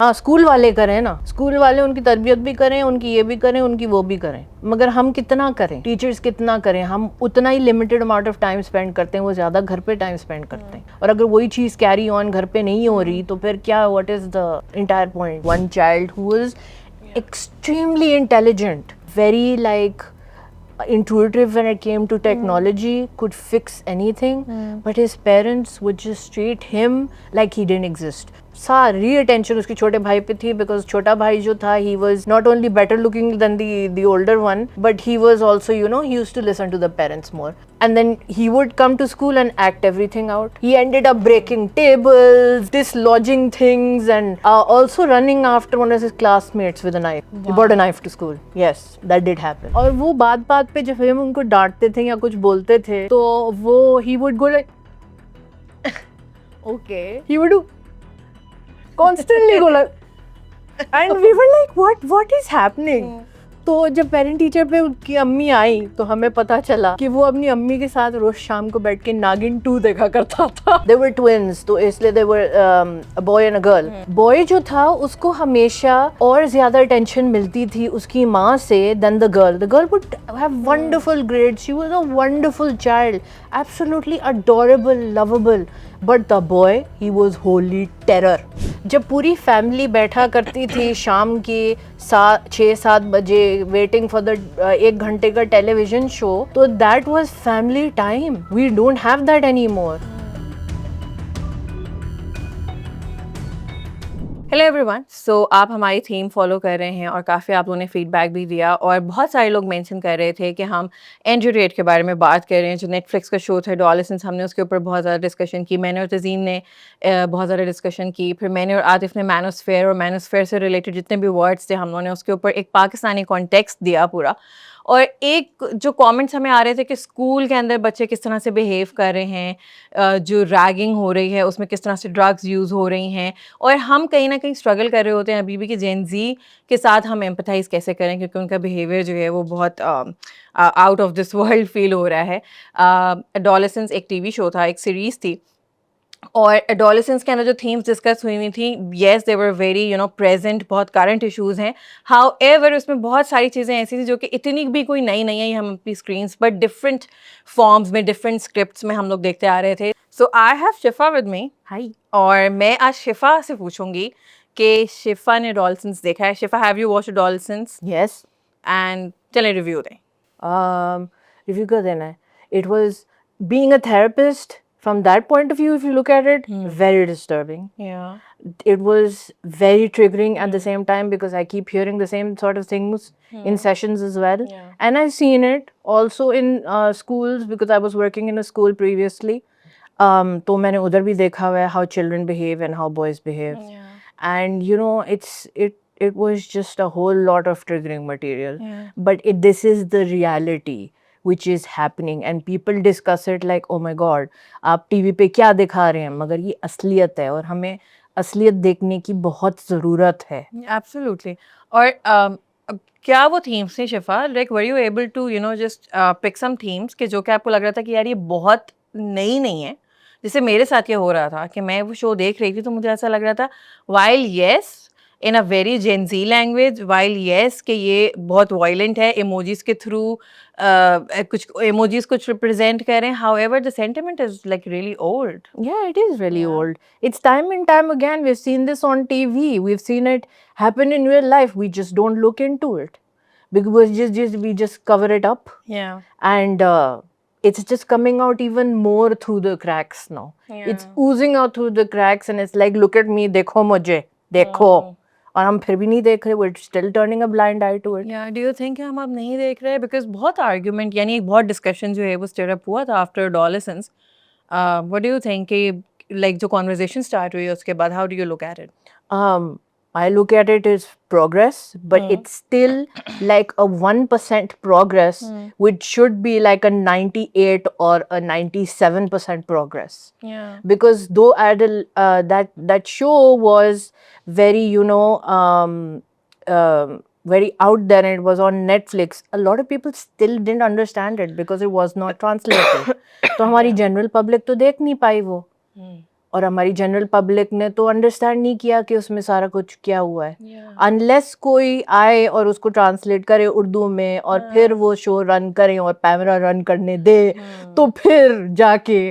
हाँ, स्कूल वाले करें ना, स्कूल वाले उनकी तरबियत भी करें, उनकी ये भी करें, उनकी वो भी करें, मगर हम कितना करें, टीचर्स कितना करें, हम उतना ही limited amount of time spend करते हैं, वो ज़्यादा घर पे टाइम स्पेंड करते हैं। और अगर वही चीज़ कैरी ऑन घर पे नहीं हो रही तो फिर क्या, what is the entire point. One child who was extremely intelligent, very like intuitive when it came to technology, could fix anything, but his parents would just treat him like he didn't exist. सारी attention उसके छोटे भाई पे थी, because छोटा भाई जो था, he was not only better looking than the older one, but he was also, you know, he used to listen to the parents more. And then he would come to school and act everything out. He ended up breaking tables, dislodging things, and also running after one of his classmates with a knife. Wow. He brought a knife to school. Yes, that did happen. और वो बात पे जब हम उनको डांटते थे या कुछ बोलते थे तो वो he would go like okay, he would do constantly go like, and we were like what is happening? तो जब पेरेंट टीचर पे उनकी अम्मी आई तो हमें पता चला कि वो अपनी अम्मी के साथ रोज शाम को बैठ के नागिन 2 देखा करता था। They were twins, तो इसलिए they were a boy and a girl. Boy जो था उसको हमेशा और ज्यादा अटेंशन मिलती थी उसकी माँ से than the girl. The girl would have wonderful grades. She was a wonderful child, absolutely adorable, lovable. But the boy, he was holy terror. जब पूरी फैमिली बैठा करती थी शाम के 6-7 बजे वेटिंग फॉर द 1 घंटे का टेलीविजन शो, तो that was family time. We don't have that any more. Hello everyone. So आप हमारी थीम फॉलो कर रहे हैं और काफ़ी आप लोगों ने फीडबैक भी दिया और बहुत सारे लोग मेंशन कर रहे थे कि हम एंड्रू टेट के बारे में बात कर रहे हैं. जो नेटफ्लिक्स का शो था एडोलेसेंस, हमने उसके ऊपर बहुत ज़्यादा डिस्कशन की. मैंने और तज़ीन ने बहुत ज़्यादा डिस्कशन की. फिर मैंने और आतिफ ने मैनोस्फेयर और मैनोस्फेयर से रिलेटेड जितने भी वर्ड्स थे हम लोगों ने उसके ऊपर एक पाकिस्तानी कॉन्टेक्स्ट दिया पूरा. और एक जो कमेंट्स हमें आ रहे थे कि स्कूल के अंदर बच्चे किस तरह से बिहेव कर रहे हैं, जो रैगिंग हो रही है उसमें किस तरह से ड्रग्स यूज़ हो रही हैं, और हम कहीं ना कहीं स्ट्रगल कर रहे होते हैं अभी भी कि जेन ज़ी के साथ हम एम्पथाइज कैसे करें, क्योंकि उनका बिहेवियर जो है वो बहुत out of this world feel हो रहा है. एडोलेसेंस एक टीवी शो था, एक सीरीज़ थी, और एडोलेसेंस के अंदर जो थीम्स डिस्कस हुई हुई थी, yes they were very present, बहुत करंट इश्यूज़ हैं. हाउएवर उसमें बहुत सारी चीज़ें ऐसी थी जो कि इतनी भी कोई नई नहीं आई हम अपनी स्क्रीन्स, बट डिफरेंट फॉर्म्स में, डिफरेंट स्क्रिप्ट्स में हम लोग देखते आ रहे थे. सो I have Shifa with me. High. और मैं आज शिफा से पूछूंगी कि शिफा ने एडोलेसेंस देखा है. शिफा, have you watched adolescence? Yes. And चलें रिव्यू दें. Review कर देना है. It was, being a therapist, from that point of view, if you look at it, very disturbing. Yeah. It was very triggering at the same time because I keep hearing the same sort of things in sessions as well. Yeah. And I've seen it also in schools because I was working in a school previously. तो मैंने उधर भी देखा हुआ है how children behave and how boys behave. Yeah. And you know, it was just a whole lot of triggering material. Yeah. But this is the reality which is happening and people discuss it like, oh my god, आप TV पे क्या दिखा रहे हैं, मगर ये असलियत है और हमें असलियत देखने की बहुत ज़रूरत है. एब्सोल्युटली. और क्या वो थीम्स थे Shifa, like were you able to just pick some themes कि जो कि आपको लग रहा था कि यार ये बहुत नई नहीं है? जैसे मेरे साथ ये हो रहा था कि मैं वो शो देख रही थी तो मुझे ऐसा लग रहा था, while yes in a very gen Z language, while yes कि ये बहुत वायलेंट है, इमोजीज के थ्रू कुछ इमोजीज कुछ रिप्रेजेंट कर रहे हैं, however the sentiment is like really old. Yeah, it is really Yeah. old. It's time and time again. We've seen this on TV. We've seen it happen in real life. We just don't look into it because we just cover it up, Yeah. and it's just coming out even more through the cracks now. Yeah. It's oozing out through the cracks, and it's like, look at me, देखो मुझे, देखो. और हम फिर भी नहीं देख रहे. We're still turning a blind eye to it. या डू यू थिंक हम अब नहीं देख रहे? बिकॉज बहुत आर्ग्यूमेंट यानी एक बहुत डिस्कशन जो है वो स्टिर अप हुआ था after adolescence. What do you think कि लाइक जो कॉन्वर्जेशन स्टार्ट हुई है उसके बाद, how do you look at it? I look at it as progress, but it's still like a 1% progress, which should be like a 98 or a 97% progress. Yeah. Because though that show was very, very out there and it was on Netflix, a lot of people still didn't understand it because it was not translated. तो हमारी general public तो देख नहीं पाई वो. और हमारी general public ने तो अंडरस्टैंड नहीं किया कि उसमें सारा कुछ क्या हुआ है, अनलेस कोई आए और उसको ट्रांसलेट करे उर्दू में और फिर वो शो रन करें और पैमरा रन करने दे, तो फिर जाके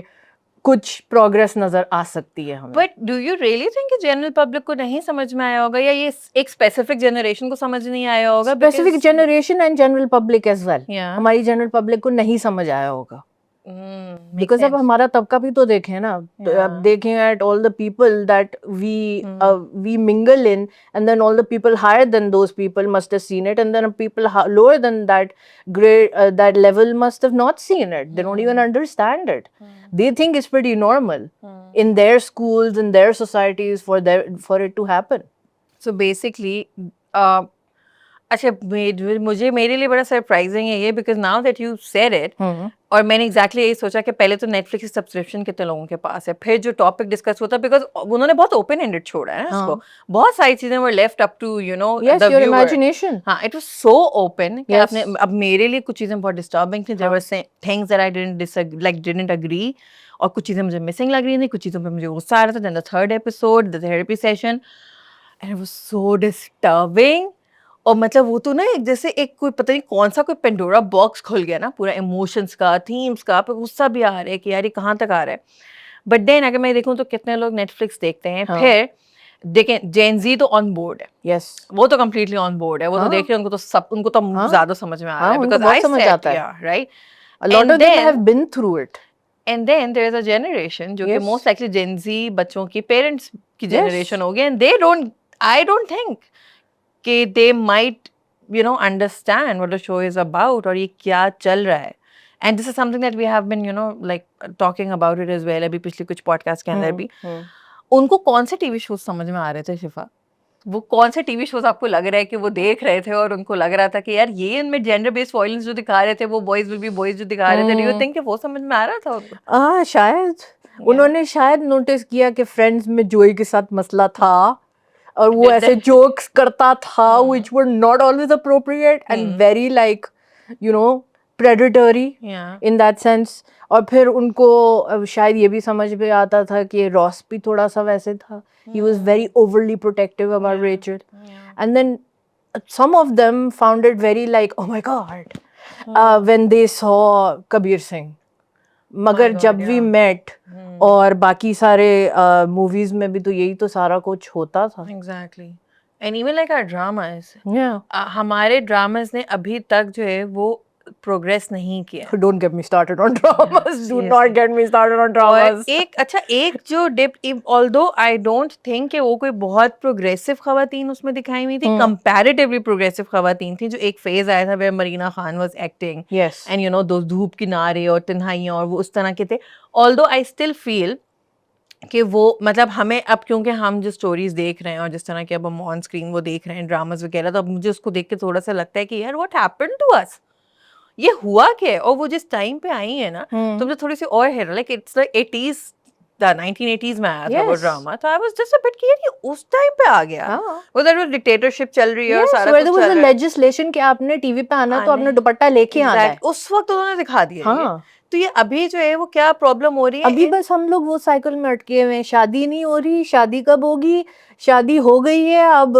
कुछ प्रोग्रेस नजर आ सकती है हमें। But do you really think कि जनरल पब्लिक को नहीं समझ में आया होगा, या ये एक स्पेसिफिक जनरेशन को समझ नहीं आया होगा? Specific generation and general public as well, Yeah. हमारी जनरल पब्लिक को नहीं समझ आया होगा, Makes बिकॉज अब sense. हमारा तबका भी तो देखें ना, तो अब Yeah. देखें at all the people that we mingle in, and then all the people higher than those people must have seen it, and then people lower than that grade that level must have not seen it, they don't even understand it, they think it's pretty normal in their schools, in their societies, for it to happen. So basically, अच्छा मुझे मेरे लिए बड़ा surprising है ये, because now that you said it, और मैंने exactly यही सोचा कि पहले तो नेटफ्लिक्स सब्सक्रिप्शन कितने लोगों के पास है, फिर जो टॉपिक डिस्कस होता है, बिकॉज उन्होंने बहुत ओपन एंडेड छोड़ा है ना इसको, बहुत सारी चीजें were left up to you know Yes, your imagination. हाँ, इट वाज सो ओपन कि Yes. आपने, अब मेरे लिए कुछ चीजें बहुत डिस्टर्बिंग थी, there were things that I didn't agree, और कुछ चीजें मुझे मिसिंग लग रही थी, कुछ चीजों पे मुझे गुस्सा आ रहा था। Then the third episode, the therapy session, and it was so disturbing. और मतलब वो तो ना एक जैसे एक कोई पता नहीं कौन सा कोई पेंडोरा बॉक्स खुल गया ना, पूरा इमोशंस का, थीम्स का, पे गुस्सा भी आ रहा है कि यार ये कहाँ तक आ रहा है। बट देन अगर मैं देखूं तो कितने लोग नेटफ्लिक्स देखते हैं, फिर देखें जेन जी तो ऑन बोर्ड है, यस, वो तो कम्प्लीटली ऑन बोर्ड है, वो तो देख रहे हैं, उनको तो ज्यादा समझ में आ रहा है, बिकॉज आई समझ आता है, right, a lot of them have been through it. And then there is a generation जो कि मोस्ट लाइकली जेन जी बच्चों की पेरेंट्स की जनरेशन होगी, and they don't, I don't think कि they might you know understand what the show is about और ये क्या चल रहा है। and this is something that we have been you know like talking about it as well, अभी पिछले कुछ पॉडकास्ट के अंदर भी। उनको कौन से टीवी शोज समझ में आ रहे थे शिफा? वो कौन से टीवी शोज आपको लग रहा है कि वो देख रहे थे और उनको लग रहा था कि यार ये इनमें जेंडर बेस्ड वायलेंस जो दिखा रहे थे, वो बॉयज विल बी बॉयज जो दिखा रहे थे, डू यू थिंक कि वो समझ में आ रहा था उनको? शायद उन्होंने शायद नोटिस किया कि फ्रेंड्स में जोई के साथ मसला था और वो ऐसे जोक्स करता था which were not always appropriate and very like you know predatory in that sense, और फिर उनको शायद ये भी समझ में आता था कि रॉस भी थोड़ा सा वैसे था, he was very overly protective about Rachel, and then some of them found it very like oh my god when they saw Kabir Singh, मगर जब वी मेट और बाकी सारे मूवीज में भी तो यही तो सारा कुछ होता था। Exactly, and even like our dramas, हमारे ड्रामास ने अभी तक जो है वो प्रोग्रेस नहीं किया। Don't get me started on dramas. Do not get me started on dramas. एक जो dip, although I don't think कि वो कोई बहुत प्रोग्रेसिव खवातीन उसमें दिखाई हुई थी, कंपैरेटिवली प्रोग्रेसिव खवातीन थी, जो एक फेज आया था where Marina Khan was acting, and you know दो धूप किनारे और तन्हाइयां और वो उस तरह के थे। ऑल्दो आई स्टिल फील कि वो मतलब हमें अब, क्योंकि हम जो स्टोरीज देख रहे हैं और जिस तरह के अब हम ऑन स्क्रीन वो देख रहे हैं ड्रामास वगैरह, तो अब मुझे उसको देख के थोड़ा सा लगता है कि यार व्हाट हैपेंड टू अस, ये हुआ क्या? और वो जिस टाइम पे आई है ना, तो मुझे थोड़ी सी और है like it's like 80s, 1980s में आया था वो ड्रामा, तो आई वाज जस्ट अ बिट कि यार ये उस टाइम पे आ गया, वो दैट वाज डिक्टेटरशिप चल रही है और सारा कुछ चल रहा है, लेजिस्लेशन कि आपने टीवी पे आना तो आपने दुपट्टा लेके आना है, उस वक्त उन्होंने दिखा दिया। तो ये अभी जो है वो क्या प्रॉब्लम हो रही है? अभी बस हम लोग वो साइकिल में अटके हुए हैं, शादी नहीं हो रही, शादी कब होगी, शादी हो गई है, अब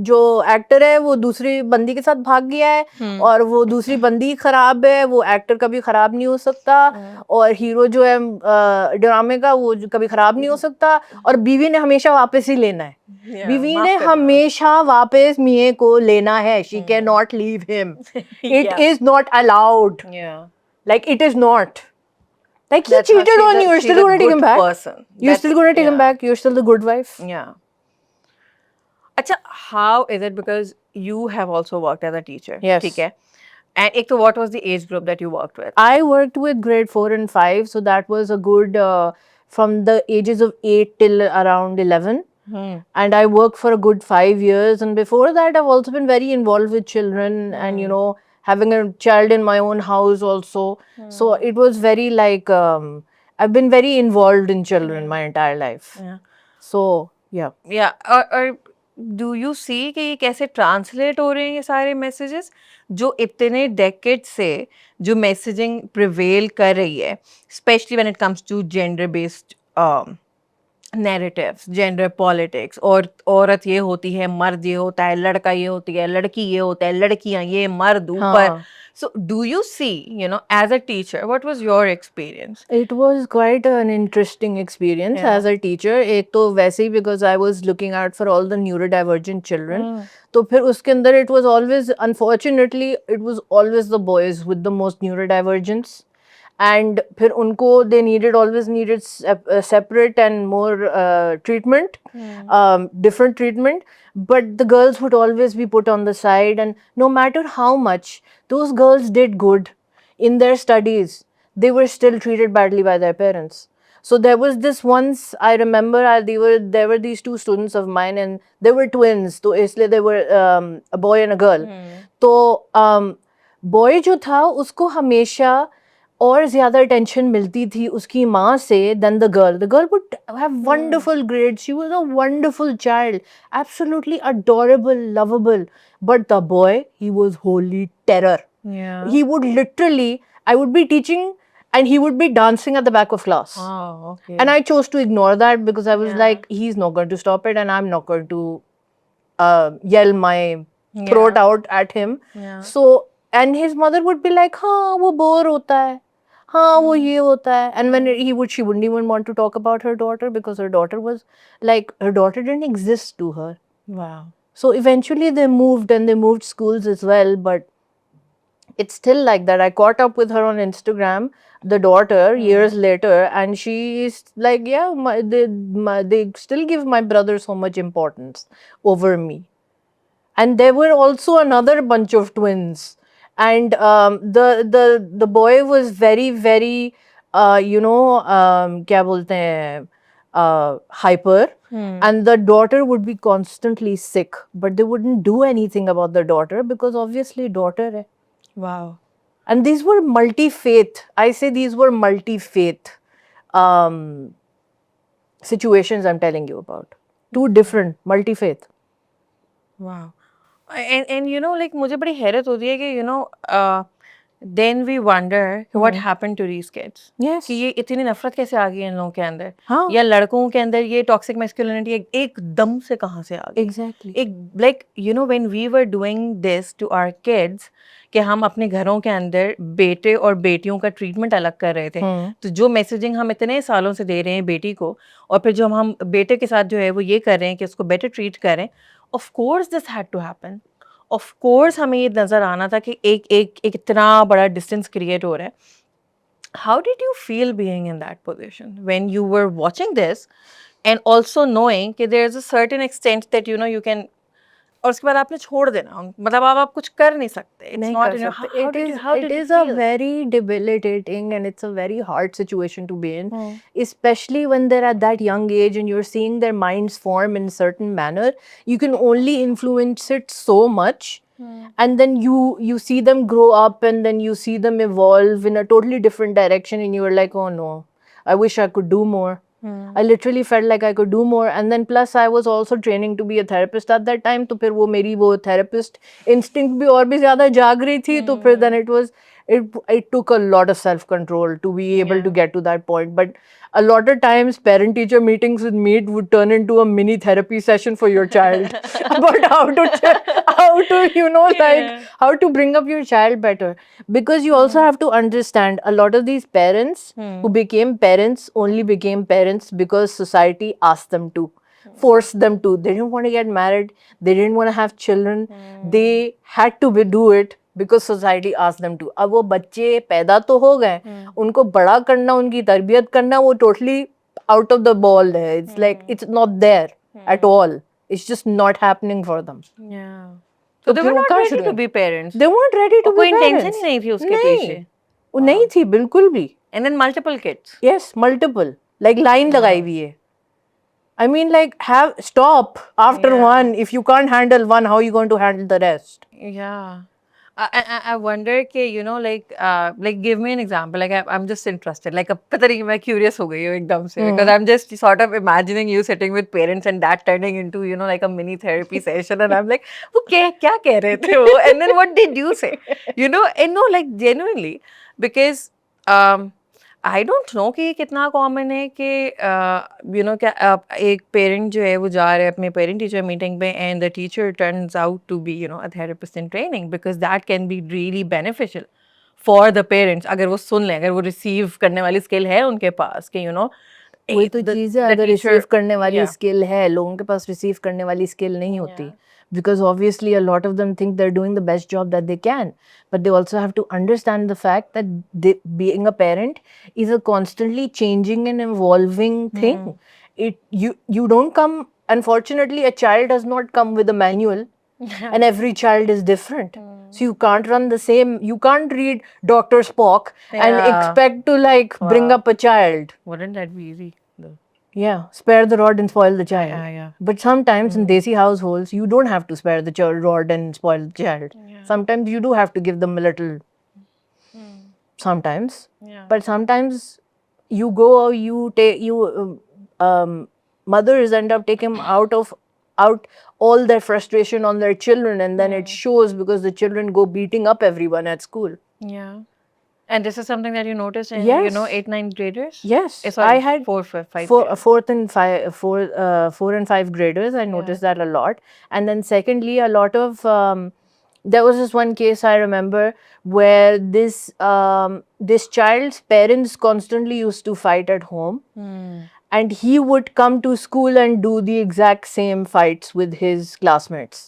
जो एक्टर है वो दूसरी बंदी के साथ भाग गया है और वो दूसरी बंदी खराब है, वो एक्टर कभी खराब नहीं हो सकता, और हीरो जो है ड्रामे का वो कभी खराब नहीं हो सकता, और बीवी ने हमेशा वापस ही लेना है, बीवी ने हमेशा वापस मियां को लेना है, she can not leave him, it is not allowed, like it is not, like he cheated on you, you're still going to take him back, you're still going to take him back, you're still the good wife. अच्छा, how is it, because you have also worked as a teacher, yes, ठीक है, and एक तो what was the age group that you worked with? I worked with grade 4 and 5, so that was a good from the ages of 8 till around 11. And I worked for a good 5 years, and before that I've also been very involved with children, and you know, having a child in my own house also, so it was very like I've been very involved in children my entire life, so और do you see कि ये कैसे translate हो रहे हैं ये सारे messages, जो इतने डेकेड से जो मैसेजिंग प्रिवेल कर रही है, specially when it comes to gender based narratives, gender politics, और औरत ये होती है, मर्द ये होता है, लड़का ये होती है, लड़की ये होता है, लड़कियां ये, मर्द ऊपर. हाँ. So do you see, as a teacher, what was your experience? It was quite an interesting experience Yeah. as a teacher. एक तो वैसे ही because I was looking out for all the neurodivergent children. तो फिर उसके अंदर it was always, unfortunately, it was always the boys with the most neurodivergence. And फिर उनको they always needed separate and more treatment, different treatment. But the girls would always be put on the side, and no matter how much those girls did good in their studies, they were still treated badly by their parents. So there was this once, I remember, there were these two students of mine, and they were twins. So इसलिए they were a boy and a girl. तो boy जो था उसको हमेशा और ज़्यादा attention मिलती थी उसकी माँ से than the girl. The girl would have wonderful grades. She was a wonderful child, absolutely adorable, lovable. But the boy, he was holy terror. Yeah. He would literally, I would be teaching and he would be dancing at the back of class. Oh, okay. And I chose to ignore that because I was Yeah. like, he's not going to stop it and I'm not going to yell my Yeah. throat out at him. Yeah. So, and his mother would be like, हाँ वो bore होता है, हाँ वो ये होता है. And when she wouldn't even want to talk about her daughter because her daughter was like, her daughter didn't exist to her. Wow. So eventually they moved and they moved schools as well, but it's still like that. I caught up with her on Instagram, the daughter, years later, and she's like, yeah, they still give my brother so much importance over me. And there were also another bunch of twins, and the boy was very, very, क्या बोलते हैं, hyper. And the daughter would be constantly sick, but they wouldn't do anything about the daughter because obviously daughter hai. Wow. And these were multi-faith. I say these were multi-faith situations I'm telling you about. Two different multi-faith. Wow. And like मुझे बड़ी हैरत होती है कि then we wonder what happened to these kids. Yes. कि ये इतनी नफरत कैसे आ गई इन लोगों के अंदर, हाँ. या लड़कों के अंदर ये टॉक्सिक मैस्कुलिनिटी एकदम से कहाँ से आ गई. Exactly. like when we were doing this to our kids, कि हम अपने घरों के अंदर बेटे और बेटियों का ट्रीटमेंट अलग कर रहे थे, तो जो मैसेजिंग हम इतने सालों से दे रहे हैं बेटी को, और फिर जो हम बेटे के साथ जो है वो ये कर रहे हैं कि उसको बेटर ट्रीट करें, of course this had to happen. Of course हमें ये नज़र आना था कि एक इतना बड़ा डिस्टेंस क्रिएट हो रहा है. How did you feel being in that position when you were watching this and also knowing कि there is a certain extent that you can, और उसके बाद आपने छोड़ देना, मतलब आप कुछ कर नहीं सकते. नहीं कर सकते. It is a very debilitating and it's a very hard situation to be in, especially when they're at that young age and you're seeing their minds form in a certain manner. You can only influence it so much, and then you see them grow up and then you see them evolve in a totally different direction and you're like, oh no, I wish I could do more. I literally felt like I could do more, and then plus I was also training to be a therapist at that time. तो फिर वो मेरी वो therapist instinct भी और भी ज़्यादा जाग रही थी. तो फिर then it took a lot of self control to be able to get to that point. But a lot of times parent teacher meetings with me would turn into a mini therapy session for your child about how to like how to bring up your child better, because you also have to understand a lot of these parents who became parents only became parents because society asked them to, forced them to. They didn't want to get married, they didn't want to have children, they had to do it because society asked them to. अब वो बच्चे पैदा तो हो गए, उनको बड़ा करना, उनकी तरबियत करना, वो totally out of the ball है. It's like it's not there at all. It's just not happening for them. Yeah. So they were not ready to be parents. They weren't ready to be कोई parents. intention ही नहीं थी उसके पीछे. वो नहीं थी बिल्कुल भी. And then multiple kids. Yes, multiple. Like line लगाई हुई है. I mean, like, stop after one. If you can't handle one, how are you going to handle the rest? Yeah. I wonder कि like give me an example. Like I'm just interested. Like पता नहीं मैं curious हो गई हूँ एकदम से, because I'm just sort of imagining you sitting with parents and that turning into like a mini therapy session, and I'm like वो क्या कह रहे थे वो, and then what did you say? And no, like genuinely, because I don't know कि ये कितना common है कि यू नो क्या एक पेरेंट जो है वो जा रहे हैं अपने पेरेंट टीचर मीटिंग पे and the teacher turns out to be you know a therapist in training because that can be really beneficial for the parents अगर वो सुन लें अगर वो रिसीव करने वाली स्किल है उनके पास कि यू नो वही तो चीज़ है, द अगर टीचर रिसीव करने वाली या स्किल है, लोगों के पास रिसीव करने वाली स्किल नहीं होती. Because obviously a lot of them think they're doing the best job that they can, but they also have to understand the fact that being a parent is a constantly changing and evolving thing. You don't come, unfortunately a child does not come with a manual, and every child is different. So you can't run the same, you can't read Dr. Spock and Yeah. expect to like bring Wow. up a child. wouldn't that be easy though? Yeah, spare the rod and spoil the child. Yeah. But sometimes in desi households, you don't have to spare the rod and spoil the child. Sometimes you do have to give them a little. Sometimes, but sometimes you go, you take mothers end up taking out all their frustration on their children, and then it shows because the children go beating up everyone at school. Yeah. And this is something that you noticed in, Yes. you know, 8th, 9th graders? Yes, Sorry, I had 4th, 5th. four and five graders. I noticed that a lot. And then secondly, a lot of there was this one case I remember where this child's parents constantly used to fight at home, and he would come to school and do the exact same fights with his classmates.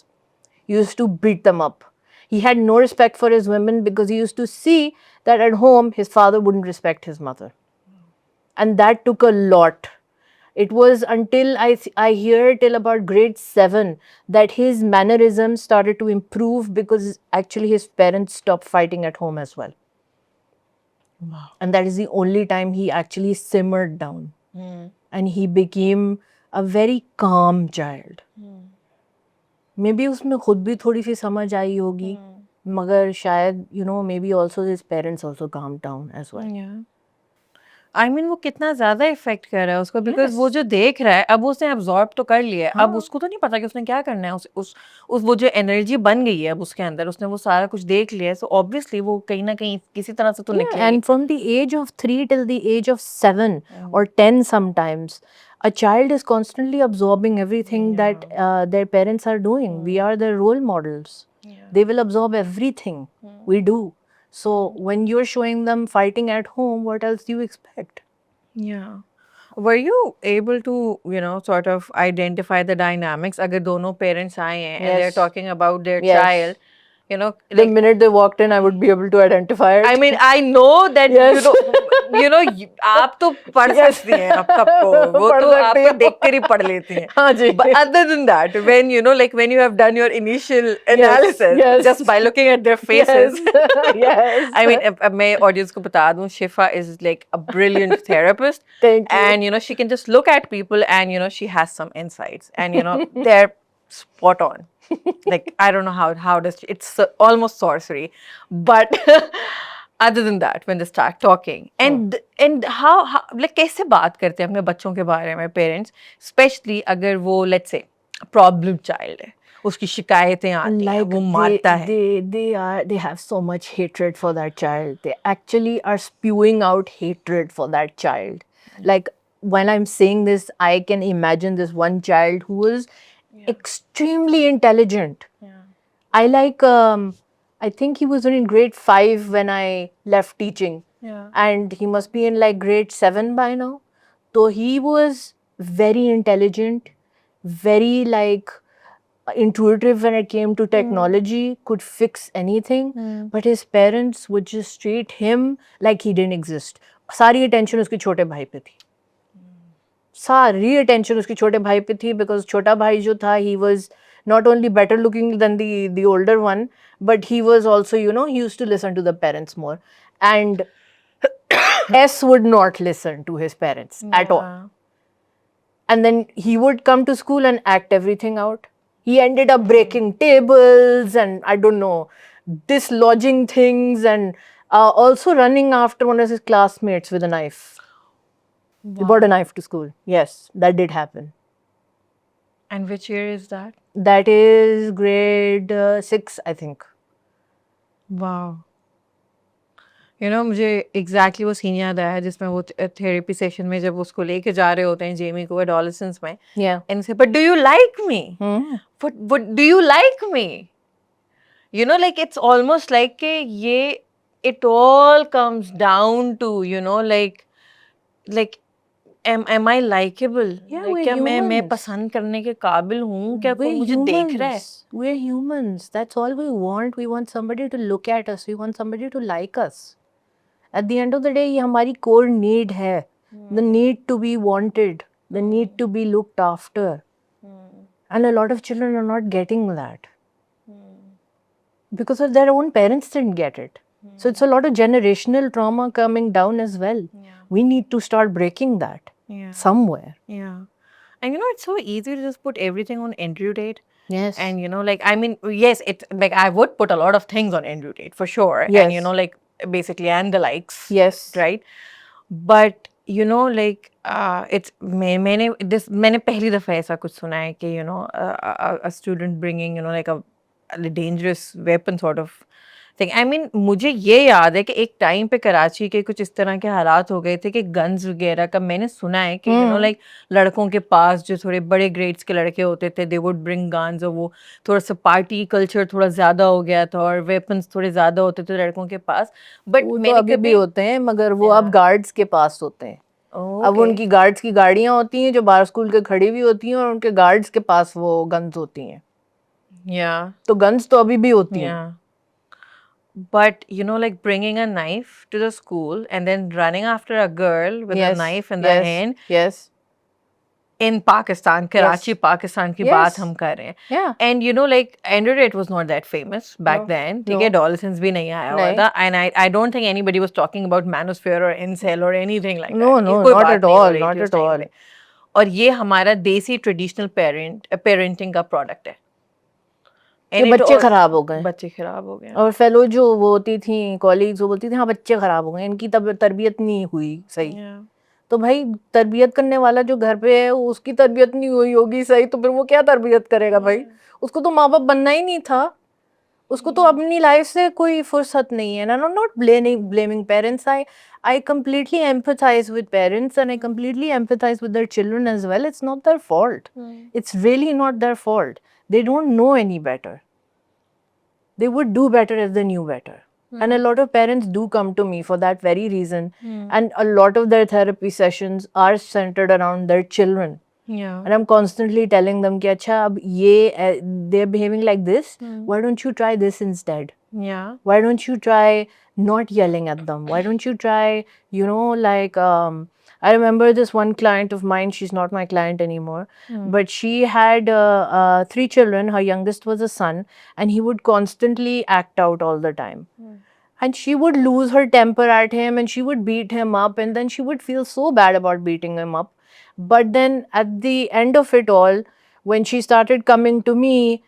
He used to beat them up. He had no respect for his women because he used to see that at home his father wouldn't respect his mother. And that took a lot. It was until I hear till about grade 7 that his mannerisms started to improve because actually his parents stopped fighting at home as well. Wow. And that is the only time he actually simmered down. And he became a very calm child. Maybe उसमें खुद भी थोड़ी सी समझ आई होगी, मगर शायद you know maybe also his parents also calmed down as well. Yeah. I mean वो कितना ज़्यादा इफेक्ट कर रहा है उसको बिकॉज Yes. वो जो देख रहा है अब उसने अब्जॉर्ब तो कर लिया है अब हाँ. उसको तो नहीं पता कि उसने क्या करना है उस वो जो एनर्जी बन गई है अब उसके अंदर उसने वो सारा कुछ देख लिया है सो ऑब्वियसली वो कहीं ना कहीं किसी तरह से तो Yeah, निकलेगी and from the age of 3 till the age of 7 or 10 sometimes, a child is constantly absorbing everything that their parents are doing. We are their role models. They will absorb everything we do. So when you're showing them fighting at home, what else do you expect? Yeah. Were you able to, you know, sort of identify the dynamics? अगर दोनों parents आए हैं and they're Yes. talking about their Yes. child, you know, The minute they walked in, I would be able to identify it. I mean, I know that Yes. you know, आप तो पढ़ Yes. सकती हैं अब सबको, वो पढ़ तो आप सकती तो हूँ। देख कर ही पढ़ लेती हैं. हाँ जी. But other than that, when you know, like when you have done your initial analysis, yes. just by looking at their faces, Yes. I mean, अब मैं audience को बता दूँ, Shifa is like a brilliant therapist, Thank you. and you know, she can just look at people, and you know, she has some insights, and you know, they're spot on. Like I don't know how does it's almost sorcery, but other than that, when they start talking and how like कैसे बात करते हैं अपने बच्चों के बारे में parents, especially अगर वो let's say problem child है, उसकी शिकायतें आती हैं, वो मारता है. They have so much hatred for that child. They actually are spewing out hatred for that child. Like when I'm saying this, I can imagine this one child who was extremely intelligent. I like I think he was in grade 5 when I left teaching. And he must be in like grade 7 by now. So he was very intelligent, very like intuitive when it came to technology, could fix anything, but his parents would just treat him like he didn't exist. सारी attention उसके छोटे भाई पे थी. सारी attention उसके छोटे भाई पे थी because छोटा भाई जो था, he was not only better looking than the older one, but he was also, you know, he used to listen to the parents more. And S would not listen to his parents at all. And then he would come to school and act everything out. He ended up breaking tables and I don't know, dislodging things and also running after one of his classmates with a knife. He brought a knife to school. Yes, that did happen. And which year is that? That is grade 6, I think. Wow. मुझे exactly वो scene याद आया जिसमें वो therapy session में जब उसको लेके जा रहे होते हैं जेमी को एडोलेसेंस में, Yeah. एंड से but do you like me, Hmm. what do you like me, like it's almost like कि ये it all comes down to like am I likable, Yeah, like we're क्या मैं humans. पसंद करने के काबिल हूँ, क्या कोई We're मुझे देख रहा है? humans. We're humans. That's all we want. We want somebody to look at us. We want somebody to like us. At the end of the day, ये हमारी core need है. The need to be wanted. The need to be looked after. And a lot of children are not getting that. Because of their own parents didn't get it. So it's a lot of generational trauma coming down as well. Yeah. We need to start breaking that Yeah. somewhere. Yeah. And it's so easy to just put everything on Andrew date. Yes. And I mean, yes, it like I would put a lot of things on Andrew date for sure. Yes. And like basically and the likes. Yes. Right. But like it's मैंने पहली दफा ऐसा कुछ सुना है कि a student bringing like a dangerous weapon sort of thing. I mean मुझे ये याद है कि एक टाइम पे कराची के कुछ इस तरह के हालात हो गए थे कि गन्स वगैरह का मैंने सुना है कि like लड़कों के पास जो थोड़े बड़े ग्रेड्स के लड़के होते थे, they would bring guns, और वो थोड़ा सा पार्टी कल्चर थोड़ा ज्यादा हो गया था और वेपन्स थोड़े ज्यादा होते थे लड़कों के पास. बट वो तो मैंने अभी भी कभी होते हैं, मगर वो अब गार्ड्स के पास होते हैं. अब Okay. उनकी गार्ड्स की गाड़ियां होती हैं जो बाहर स्कूल के खड़ी हुई होती हैं और उनके गार्ड्स के पास वो गन्स होती हैं. Yeah. तो गन्स तो अभी भी होती हैं. Yeah. But like bringing a knife to the school and then running after a girl with a knife in the hand Yes. in Pakistan, Karachi, Pakistan की Yes. बात हम कर रहे हैं. Yeah. And like Andrew Tate was not that famous back then. ठीक है, adolescence भी नहीं आया हुआ नहीं. था. And I don't think anybody was talking about manosphere or incel or anything like No, that. no, ये कोई not बात at नहीं हो all, रही not थी उस at time all. पे. और ये हमारा देसी ट्रेडिशनल पेरेंटिंग का प्रोडक्ट है. ये बच्चे खराब हो गए. बच्चे खराब हो गए. और फेलो जो वो होती थी कॉलीग्स, वो बोलती थी हाँ बच्चे खराब हो गए, इनकी तरबियत नहीं हुई सही. तो भाई तरबियत करने वाला जो घर पे है उसकी तरबियत नहीं हुई होगी सही, तो फिर वो क्या तरबियत करेगा भाई? उसको तो माँ बाप बनना ही नहीं था. उसको तो अपनी लाइफ से कोई फुर्सत नहीं है. And I'm not blaming parents. I completely empathize with parents and I completely empathize with their children as well. It's not their fault. It's really not their fault. They don't know any better. They would do better if they knew better. And a lot of parents do come to me for that very reason. And a lot of their therapy sessions are centered around their children. Yeah. And I'm constantly telling them कि अच्छा अब ये they're behaving like this. Why don't you try this instead? Yeah. Why don't you try not yelling at them? Why don't you try, like I remember this one client of mine, she's not my client anymore, but she had 3 children. Her youngest was a son, and he would constantly act out all the time. And she would lose her temper at him and she would beat him up, and then she would feel so bad about beating him up. But then at the end of it all, when she started coming to me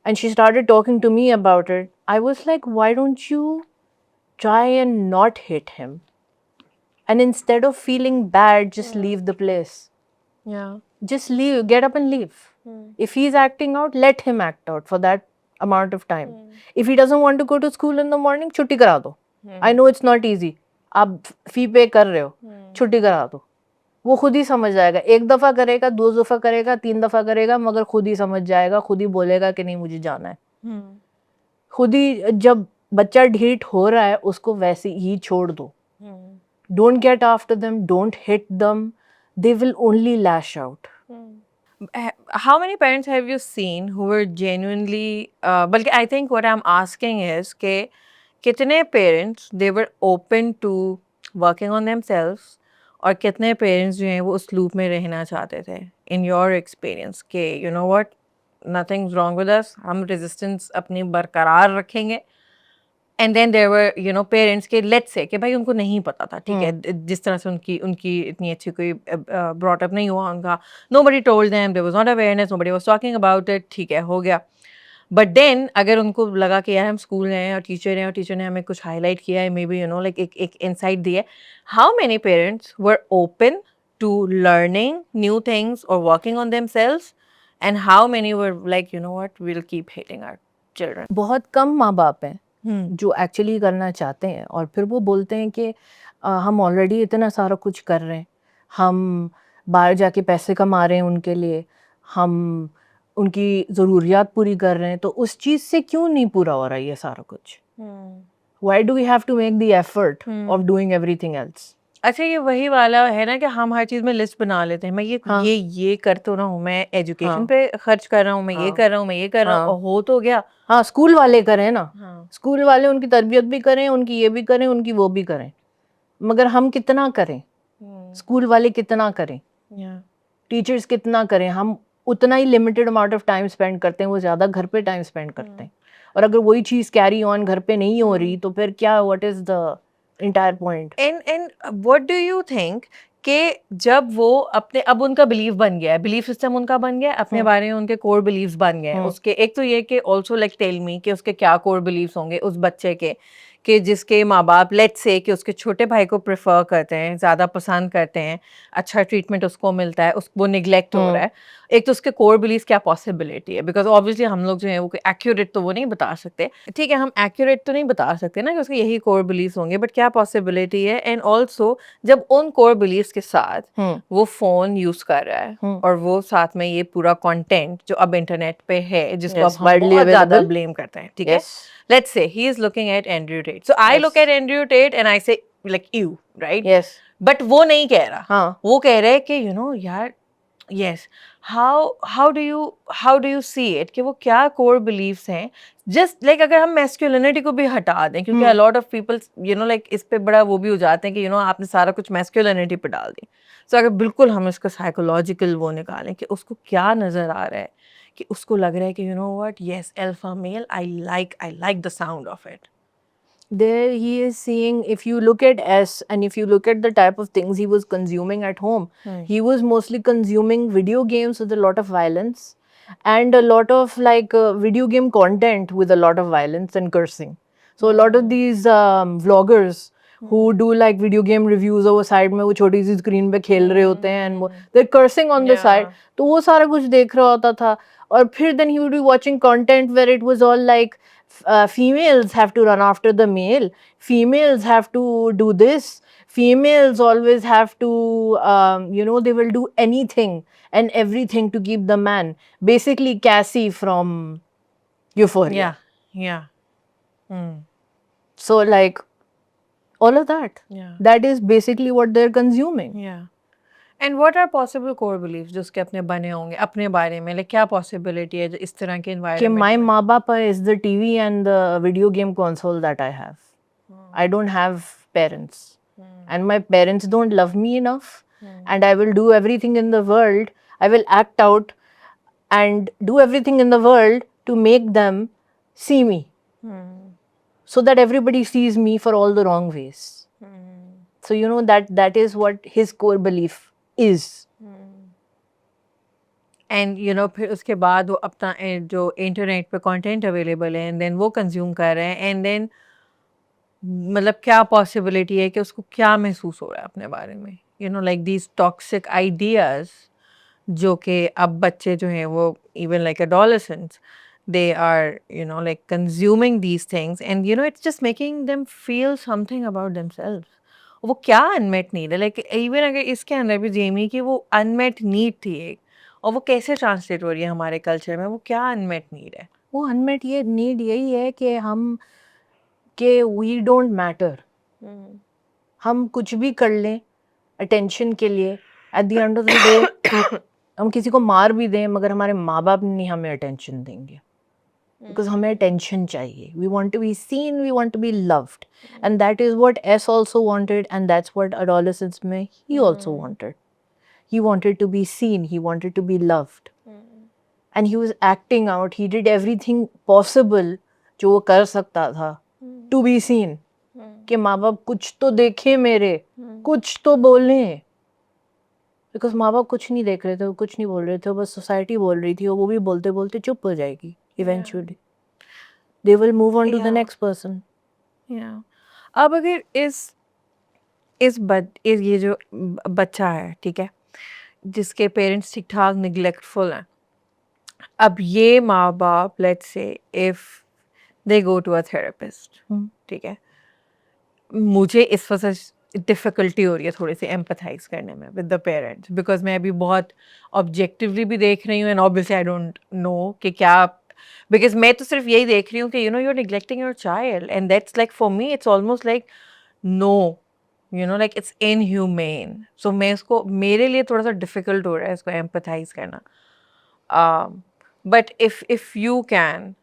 and she started talking to me about it, I was like, why don't you try and not hit him? And instead of feeling bad, just leave the place. Yeah. Just leave, get up and leave. If he's acting out, let him act out for that amount of time. If he doesn't want to go to school in the morning, छुट्टी करा दो. I know it's not easy. आप फी पे कर रहे हो, छुट्टी करा दो. वो खुद ही समझ जाएगा. 1 दफा करेगा, 2 दफा करेगा, 3 दफा करेगा, मगर खुद ही समझ जाएगा, खुद ही बोलेगा कि नहीं मुझे जाना है. खुद ही जब बच्चा ढीठ हो रहा है उसको वैसे ही छोड़ दो. Don't get after them, don't hit them. They will only lash out. How many parents have you seen who were genuinely बल्कि I think what I'm asking is कि कितने parents they were open to working on themselves और कितने parents जो हैं वो उस loop में रहना चाहते थे in your experience कि you know what nothing's wrong with us, हम resistance अपनी बरकरार रखेंगे. And then there were parents के लेट्स से कि भाई उनको नहीं पता था, ठीक है, जिस तरह से उनकी इतनी अच्छी कोई ब्रॉट अप नहीं हुआ उनका, nobody told them, there was not awareness, nobody was talking about it, ठीक है, हो गया. बट देन अगर उनको लगा कि यार हम स्कूल हैं और टीचर ने हमें कुछ हाईलाइट किया है, मे बी लाइक एक इनसाइट दिया, how many parents were open to learning new things और working on themselves, and how many were like you know what we will keep hitting our children? बहुत कम माँ बाप हैं जो एक्चुअली करना चाहते हैं, और फिर वो बोलते हैं कि हम ऑलरेडी इतना सारा कुछ कर रहे हैं, हम बाहर जाके पैसे कमा रहे हैं उनके लिए, हम उनकी ज़रूरियात पूरी कर रहे हैं, तो उस चीज़ से क्यों नहीं पूरा हो रहा ये सारा कुछ? Why do we have to make the effort of doing everything else? अच्छा, ये वही वाला है ना कि हम हर चीज में लिस्ट बना लेते हैं, मैं हाँ। ये कर तो रहा हूँ, मैं एजुकेशन हाँ। पे खर्च कर रहा हूँ, मैं ये हाँ। कर रहा हूँ, मैं ये कर रहा हूँ, हाँ। और हो तो गया। हाँ, स्कूल वाले करें ना, हाँ। स्कूल वाले उनकी तरबियत भी करें, उनकी ये भी करें, उनकी वो भी करें, मगर हम कितना करें? स्कूल वाले कितना करें? टीचर्स कितना करें? हम उतना ही limited amount of time spend करते हैं, वो ज़्यादा घर पे टाइम स्पेंड करते हैं, और अगर वही चीज़ कैरी ऑन घर पे नहीं हो रही तो फिर क्या, what is the entire point? And what do you think कि जब वो अपने, अब उनका बिलीव बन गया है, बिलीफ सिस्टम उनका बन गया है, अपने बारे में उनके कोर बिलीव्स बन गए हैं उसके, एक तो ये कि ऑल्सो लाइक टेल मी कि उसके क्या कोर बिलीव्स होंगे उस बच्चे के, कि जिसके माँ बाप लेट्स से कि उसके छोटे भाई को प्रेफर करते हैं, ज़्यादा पसंद करते हैं, अच्छा ट्रीटमेंट उसको मिलता है, वो निगलेक्ट हो रहा है। एक तो उसके कोर बिलीव्स क्या पॉसिबिलिटी है, बिकॉज ऑब्वियसली हम लोग जो है वो एक्यूरेट तो वो नहीं बता सकते, ठीक है, हम एक्यूरेट तो नहीं बता सकते ना कि उसके यही कोर बिलीव्स होंगे, बट क्या पॉसिबिलिटी है। एंड ऑल्सो जब उन कोर बिलीव्स के साथ वो फोन यूज कर रहा है और वो साथ में ये पूरा कंटेंट जो अब इंटरनेट पे है, जिसको अब हम बहुत ज्यादा ब्लेम करते हैं, ठीक है, let's say he is looking at Andrew Tate, so I look at Andrew Tate and I say like you, right? Yes. But वो नहीं कह रहा, हाँ, वो कह रहा है कि you know यार, yes, how do you see it कि वो क्या core beliefs हैं, just like अगर हम masculinity को भी हटा दें, क्योंकि a lot of people you know like इस पे बड़ा वो भी हो जाते हैं कि you know आपने सारा कुछ masculinity पे डाल दी, so अगर बिल्कुल हम इसका psychological वो निकालें कि उसको क्या नजर आ रहा है, कि उसको लग रहा है कि you know what, yes, alpha male, I like the sound of it. there he is seeing, if you look at S and if you look at the type of things he was consuming at home, he was mostly consuming video games with a lot of violence and a lot of like video game content with a lot of violence and cursing. So a lot of these vloggers who do like video game reviews, और वो side में वो छोटी सी screen पे खेल रहे होते हैं and they're cursing on the side, तो वो सारा कुछ देख रहा होता था, और फिर then he would be watching content where it was all like females have to run after the male, females have to do this, females always have to you know, they will do anything and everything to keep the man, basically Cassie from Euphoria. Yeah. So like all of that, that is basically what they're consuming. Yeah. And what are possible core beliefs जो उसके अपने बने होंगे अपने बारे में, like क्या possibility है जो इस तरह के कि environment my में? माँ बाप is the TV and the video game console that I have. I don't have parents. And my parents don't love me enough. And I will do everything in the world. I will act out and do everything in the world to make them see me. So that everybody sees me for all the wrong ways. So you know that is what his core belief is. And you no फिर उसके बाद वो अपना जो internet पे content available है and then वो consume कर रहे हैं, एंड देन मतलब क्या पॉसिबिलिटी है कि उसको क्या महसूस हो रहा है अपने बारे में, you know like these toxic ideas जो कि अब बच्चे जो हैं वो even like adolescents they are you know like consuming these things, and you know it's just making them feel something about themselves. वो क्या अनमेट नीड है, लाइक इवन अगर इसके अंदर भी जेमी की वो अनमेट नीड थी एक, और वो कैसे ट्रांसलेट हो रही है हमारे कल्चर में, वो क्या अनमेट नीड है? वो अनमेट ये नीड यही है कि हम कि वी डोंट मैटर, हम कुछ भी कर लें अटेंशन के लिए, at the end of the day हम किसी को मार भी दें मगर हमारे माँ बाप नहीं हमें अटेंशन देंगे, बिकॉज हमें अटेंशन चाहिए, we want to be seen, we want to be loved, and that is what is also wanted, and that's what adolescence में ही also wanted. He wanted to be seen, he wanted to be loved. And he was acting out, he did everything possible जो वो कर सकता था to be seen. कि माँ बाप कुछ तो देखे मेरे, कुछ तो बोले. Because माँ बाप कुछ नहीं देख रहे थे, वो कुछ नहीं बोल रहे थे, बस सोसाइटी बोल रही थी, और वो भी बोलते बोलते चुप हो जाएगी eventually. They will move on to the next person. Yeah. अब अगर ये जो बच्चा है, ठीक है, जिसके पेरेंट्स ठीक ठाक निगलेक्टफुल हैं, अब ये माँ बाप let's say if they go to a therapist. ठीक है, मुझे इस वजह से डिफ़िकल्टी हो रही है थोड़ी सी एम्पथाइज करने में विद द पेरेंट्स, बिकॉज मैं अभी बहुत ऑब्जेक्टिवली भी देख रही हूँ and obviously I don't know कि क्या, बिकॉज मैं तो सिर्फ यही देख रही हूँ कि you know you are neglecting your child and that's like for me it's almost like no, you know like it's inhuman. So मैं इसको, मेरे लिए थोड़ा सा डिफ़िकल्ट हो रहा है इसको एम्पथाइज करना. But if you can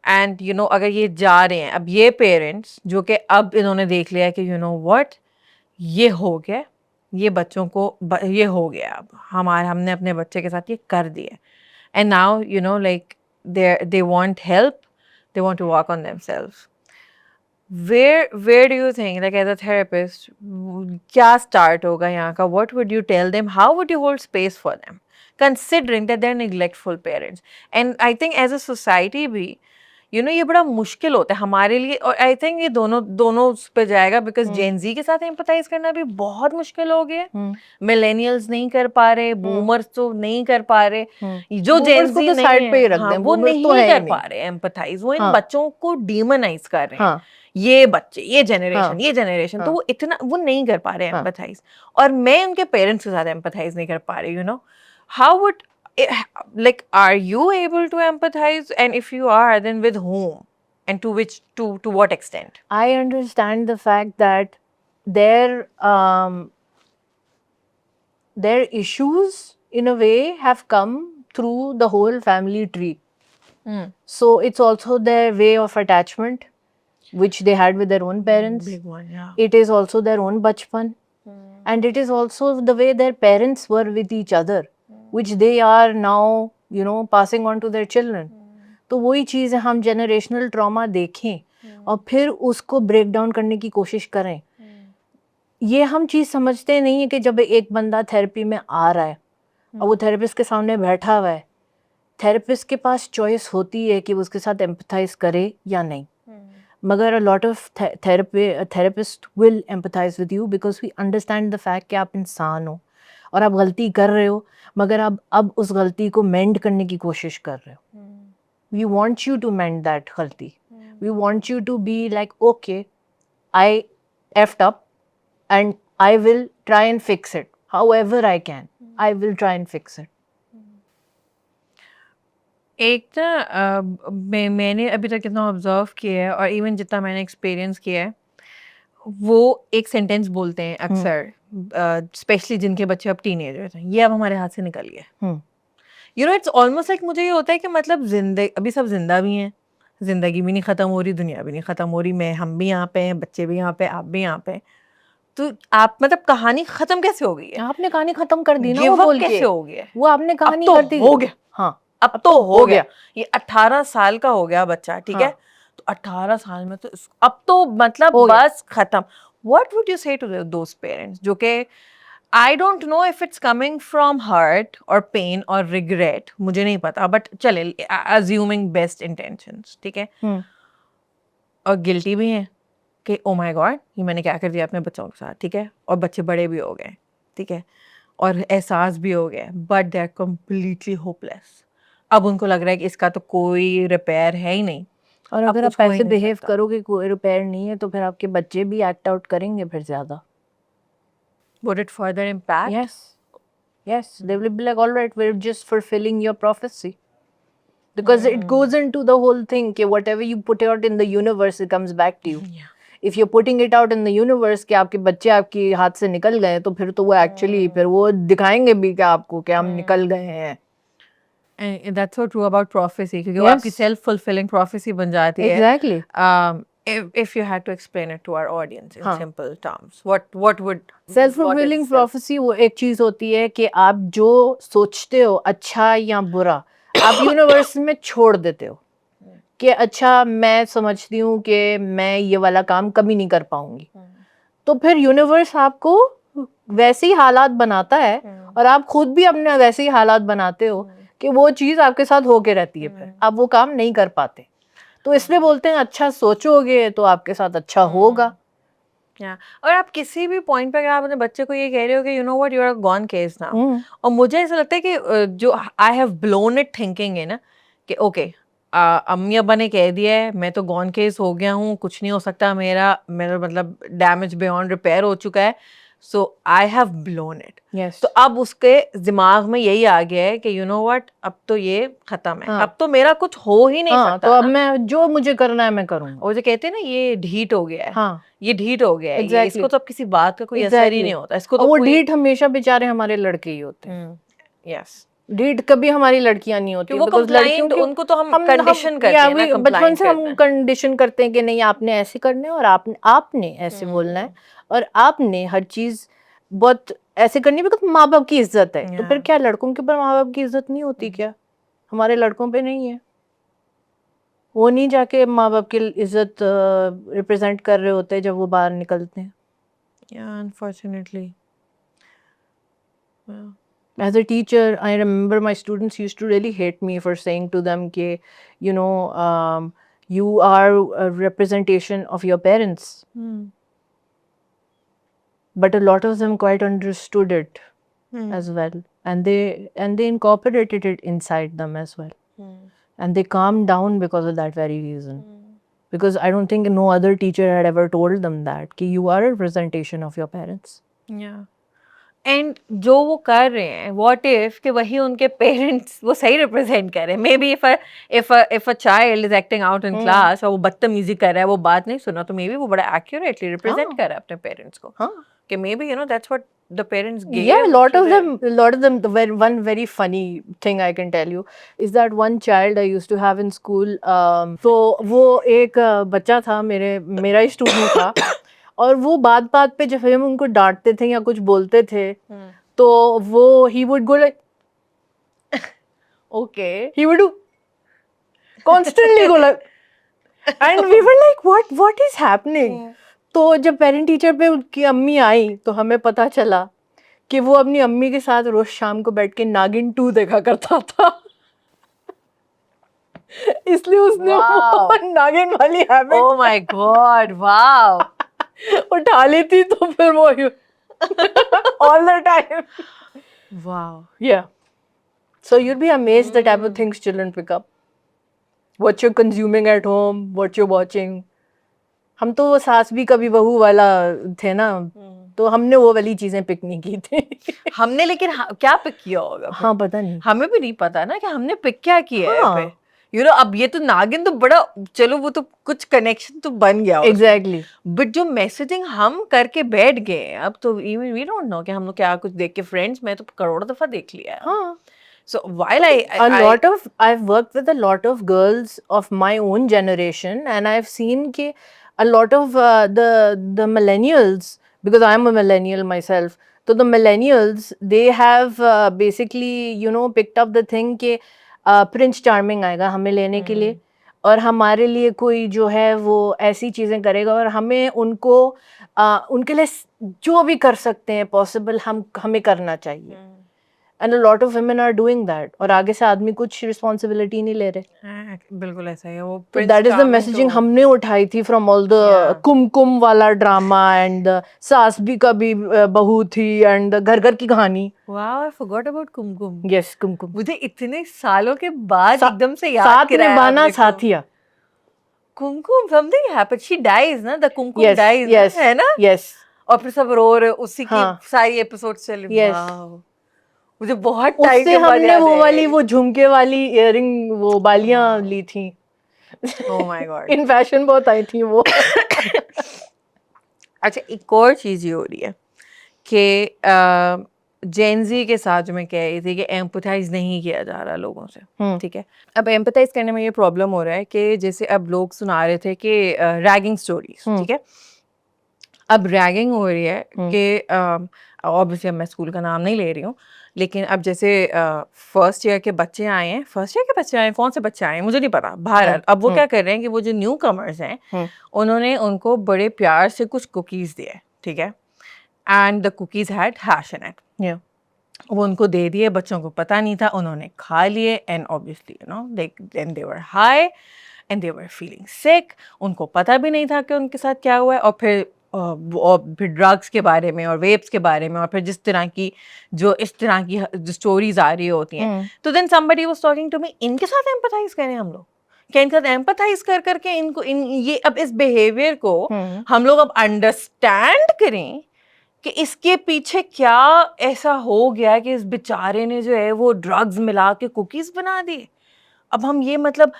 and you no अगर ये जा रहे हैं अब ये पेरेंट्स जो कि अब इन्होंने देख लिया कि यू नो व्हाट, ये हो गया, ये बच्चों को ये हो गया, अब हमने अपने बच्चे के साथ ये कर दिया, and now you know like they want help, they want to work on themselves. Where do you think, like as a therapist, क्या start होगा यहाँ का? What would you tell them? How would you hold space for them, considering that they're neglectful parents? And I think as a society भी, you know, ये बड़ा मुश्किल होता है हमारे लिए, और आई थिंक ये दोनों उस पे जाएगा, बिकॉज जेन जी के साथ एम्पथाइज करना भी बहुत मुश्किल हो गया. मिलेनियल्स नहीं कर पा रहे, बूमर्स तो नहीं कर पा रहे, जो जेन जी नहीं साइड पे ही रख है, दें, वो नहीं कर पा रहे एम्पथाइज, वो इन बच्चों को डीमोनाइज कर रहे हैं. ये बच्चे, ये जनरेशन, तो वो इतना वो नहीं कर पा रहे एम्पथाइज, और मैं उनके पेरेंट्स के साथ एम्पथाइज नहीं कर पा रही. You know, how would, like, are you able to empathize, and if you are, then with whom, and to what extent? I understand the fact that their issues in a way have come through the whole family tree. So it's also their way of attachment which they had with their own parents. Big one, yeah. It is also their own bachpan, and it is also the way their parents were with each other, which they are now, you know, passing on to their children. तो वही चीज़ है, हम generational trauma देखें और फिर उसको break down करने की कोशिश करें. ये हम चीज़ समझते नहीं है कि जब एक बंदा थेरेपी में आ रहा है और वो थेरेपिस्ट के सामने बैठा हुआ है, थेरेपिस्ट के पास चॉइस होती है कि वो उसके साथ एम्पथाइज करे या नहीं. मगर a lot of therapist will empathize with you because we understand the fact कि आप इंसान हो और आप गलती कर रहे हो, मगर आप अब उस गलती को मेंड करने की कोशिश कर रहे हो. We want you to mend that गलती. We want you to be like, okay, I effed up and I will try and fix it. However I can, I will try and fix it. एक ना मैंने अभी तक कितना observe किया है, और इवन जितना मैंने एक्सपीरियंस किया है, वो एक सेंटेंस बोलते हैं अक्सर, स्पेशली जिनके बच्चे अब टीनेजर्स हैं, ये अब हमारे हाथ से निकल गया. You know, it's almost like मुझे ये होता है कि मतलब जिंदगी, अभी सब जिंदा भी हैं, जिंदगी भी नहीं ख़त्म हो रही, दुनिया भी नहीं ख़त्म हो रही, हम भी यहाँ पे हैं, बच्चे भी यहाँ पे, आप भी यहाँ पे, तो आप मतलब कहानी ख़त्म कैसे हो गई है? आपने कहानी ख़त्म कर दी ना, वो बोल के कैसे हो गया? वो आपने कहानी तो कर दी. हो गया. हाँ, अब तो हो गया. ये 18 साल का हो गया बच्चा, ठीक है, तो 18 साल में तो अब तो मतलब बस खत्म. What would you say to those parents जो कि I don't know if it's coming from hurt or pain or regret, मुझे नहीं पता, but चले assuming best intentions, ठीक है, और गिल्टी भी हैं कि ओ माय गॉड, ये मैंने क्या कर दिया अपने बच्चों के साथ, ठीक है, और बच्चे बड़े भी हो गए, ठीक है, और एहसास भी हो गया, but they are completely hopeless. अब उनको लग रहा है कि इसका तो कोई रिपेयर है ही नहीं, और अगर आप ऐसे बिहेव करोगे कोई रिपेयर नहीं है, तो फिर आपके बच्चे भी एक्ट आउट करेंगे फिर ज़्यादा. Would it further impact? Yes, they will be like, all right, we're just fulfilling your prophecy. Because it goes into the whole thing कि whatever you put out in the universe, it comes back to you. If you're putting it out in the universe कि आपके बच्चे आपके हाथ से निकल गए, तो फिर तो वो actually फिर वो दिखाएंगे भी कि आपको कि हम निकल गए हैं. And that's so true about prophecy, क्योंकि वो आपकी self-fulfilling prophecy बन जाती है. Exactly. If you had to explain it to our audience in simple terms, what would self-fulfilling prophecy वो एक चीज होती है कि आप जो सोचते हो अच्छा या बुरा, आप यूनिवर्स में छोड़ देते हो कि अच्छा मैं समझती हूँ कि मैं ये वाला काम कभी नहीं कर पाऊंगी, तो फिर यूनिवर्स आपको वैसे ही हालात बनाता है और आप खुद भी अपने वैसे ही हालात बनाते हो कि वो चीज़ आपके साथ होके रहती है, फिर आप वो काम नहीं कर पाते. तो इसलिए बोलते हैं अच्छा सोचोगे तो आपके साथ अच्छा होगा. और आप किसी भी पॉइंट पे अगर आप अपने बच्चे को ये कह रहे हो कि you know what, you are gone case now, और मुझे ऐसा लगता है कि जो I have blown it thinking है ना कि ओके अम्मी अब्बा ने कह दिया है, मैं तो गॉन केस हो गया हूँ, कुछ नहीं हो सकता, मेरा मेरा मतलब डैमेज बियॉन्ड रिपेयर हो चुका है, so I have blown it. Yes तो अब उसके दिमाग में यही आ गया है कि यू नो व्हाट, अब तो ये खत्म है, हाँ। अब तो मेरा कुछ हो ही नहीं हाँ, सकता तो अब ना। मैं जो मुझे करना है मैं करूंगा। और जो कहते हैं ना, ये ढीठ हो गया है, हाँ ये ढीठ हो गया है, ये एग्जैक्टली इसको तो अब किसी बात का कोई असर ही एग्जैक्टली नहीं होता, इसको और तो वो कोई ढीठ हमेशा बेचारे हमारे लड़के ही होते हैं। यस, ढीठ कभी हमारी लड़कियां नहीं होती कि है वो बिकॉज लड़कियों कंप्लाइंट, की उनको तो हम हम कंडीशन करते या हैं ना, वी बचपन कंप्लाइंट से करते हम हैं। कंडीशन करते हैं कि नहीं आपने ऐसे करना है और आपने ऐसे बोलना है और आपने हर चीज बहुत ऐसे करनी है बिकॉज माँ बाप की इज्जत है। तो फिर Yeah. क्या लड़कों के ऊपर माँ बाप की इज्जत नहीं होती क्या? हमारे लड़कों पे नहीं है, वो नहीं जाके माँ बाप की इज्जत रिप्रेजेंट कर रहे होते जब वो बाहर निकलते हैं। Yeah, unfortunately. Yeah. As a teacher, I remember my students used to really hate me for saying to them कि you know you are a representation of your parents, but a lot of them quite understood it as well, and they incorporated it inside them as well, and they calmed down because of that very reason. Because I don't think no other teacher had ever told them that कि you are a representation of your parents. Yeah. And जो वो कर रहे हैं, what if कि वही उनके parents वो सही रिप्रेजेंट कर रहे हैं। May be if a child is acting out in class और वो बदतमीजी कर रहा है, वो बात नहीं सुना, तो मे बी वो बड़ा एक्यूरेटली रिप्रेजेंट कर रहा है अपने पेरेंट्स को, कि may be you no that's what the parents gave Yeah, a lot to of them, one very funny thing I can tell you is that one child I used to have in school, तो वो एक बच्चा था, मेरा ही student था, और वो बात बात पे जब हम उनको डांटते थे या कुछ बोलते थे तो वो he would go like okay, he would do constantly go like and we were like what is happening? तो जब पेरेंट टीचर पे उनकी अम्मी आई तो हमें पता चला कि वो अपनी अम्मी के साथ रोज शाम को बैठ के नागिन 2 देखा करता था। इसलिए उसने वो नागिन वाली habit oh my god, wow. उठा ली थी, तो फिर वो all the time. Wow. Yeah. So you'd be amazed the type of things children pick up. What you're consuming at home, what you're watching. हम तो वो सास भी कभी बहू वाला थे ना, तो हमने वो वाली चीजें पिक नहीं की थी। हमने लेकिन क्या पिक किया होगा? हाँ पता नहीं, हमें भी नहीं पता ना कि हमने पिक क्या किया है हाँ। पे। यू नो अब ये तो नागिन तो बड़ा, चलो वो तो कुछ कनेक्शन तो बन गया एग्जैक्टली, बट जो मैसेजिंग हम करके बैठ गए अब तो इवन वी डोंट नो कि हम लोग क्या कुछ देख के। फ्रेंड्स में तो करोड़ों दफा देख लिया है। हाँ। So while I've worked with a lot of girls of my own generation, and I've seen कि a lot of the millennials, because I'm a millennial myself, so the millennials they have basically you know picked up the thing कि Prince charming आएगा हमें लेने के लिए और हमारे लिए कोई जो है वो ऐसी चीजें करेगा और हमें उनको उनके लिए जो भी कर सकते हैं पॉसिबल हमें करना चाहिए। And a lot of women are doing that. और आगे से आदमी कुछ रिस्पॉन्सिबिलिटी नहीं ले रहे। बिल्कुल ऐसा है वो। That is the messaging हमने उठाई थी from all the कुमकुम वाला ड्रामा and सास भी कभी बहू थी and घर घर की कहानी। Wow, I forgot about Kumkum. Yes, कुमकुम। मुझे इतने सालों के बाद एकदम से याद साथ कराया निभाना आपने साथिया। कुमकुम, something happened, she dies ना, the Kumkum Yes, dies yes, है ना? yes. और फिर सब रो रहे, उसी की हाँ। सारी एपिसोड चल रही। Yes. वाओ, मुझे बहुत टाइम उससे के बाद हमने याद वो है। वाली वो झुमके वाली इयरिंग वो बालियां ली थी। Oh my God. In fashion बहुत आई थी वो। अच्छा, एक और चीज़ ये हो रही है कि जेनजी के साथ जो मैं कह रही थी कि एम्पथाइज नहीं किया जा रहा लोगों से, ठीक है। अब एम्पथाइज करने में ये प्रॉब्लम हो रहा है कि जैसे अब लोग सुना रहे थे कि रैगिंग स्टोरीज, ठीक है। अब रैगिंग हो रही है कि ऑब्वियसली मैं स्कूल का नाम नहीं ले रही हूँ, लेकिन अब जैसे फर्स्ट ईयर के बच्चे आए हैं, कौन से बच्चे आए हैं मुझे नहीं पता, भारत। अब वो क्या कर रहे हैं कि वो जो न्यू कमर्स हैं उन्होंने उनको बड़े प्यार से कुछ कुकीज़ दिए, ठीक है, and the cookies had hash in it. वो उनको दे दिए, बच्चों को पता नहीं था, उन्होंने खा लिए and obviously you know they were high and they were feeling सिक। उनको पता भी नहीं था कि उनके साथ क्या हुआ है। और फिर ड्रग्स के बारे में और वेप्स के बारे में और फिर जिस तरह की जो इस तरह की जो स्टोरीज आ रही होती हैं, तो then somebody was talking to me, इनके साथ एम्पैथाइज करें हम लोग क्या इनका एम्पथाइज कर करके इनको ये अब इस बिहेवियर को हम्म। हम लोग अब अंडरस्टैंड करें कि इसके पीछे क्या ऐसा हो गया कि इस बेचारे ने जो है वो ड्रग्स मिला के कुकीज बना दिए। अब हम ये मतलब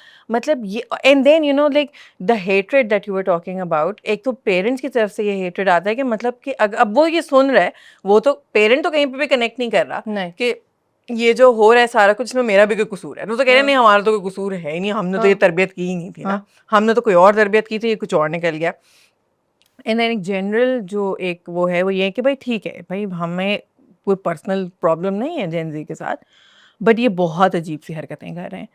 ये and then you know like the hatred that you were talking about, एक तो पेरेंट्स की तरफ से ये हेट्रेड आता है कि मतलब कि अब वो ये सुन रहा है, वो तो पेरेंट तो कहीं पे भी कनेक्ट नहीं कर रहा नहीं। कि ये जो हो रहा है सारा कुछ इसमें मेरा भी कोई कसूर है। वो तो कह रहे हाँ। नहीं हमारा तो कोई कसूर है ही नहीं, हमने तो ये हाँ। तरबियत की ही नहीं थी ना, हाँ। हमने तो कोई और तरबियत की थी, ये कुछ और निकल गया। एंड देन एक जनरल जो एक वो है वो ये है कि भाई ठीक है भाई हमें कोई पर्सनल प्रॉब्लम नहीं है जेन ज़ी के साथ, बट ये बहुत अजीब सी हरकतें कर रहे हैं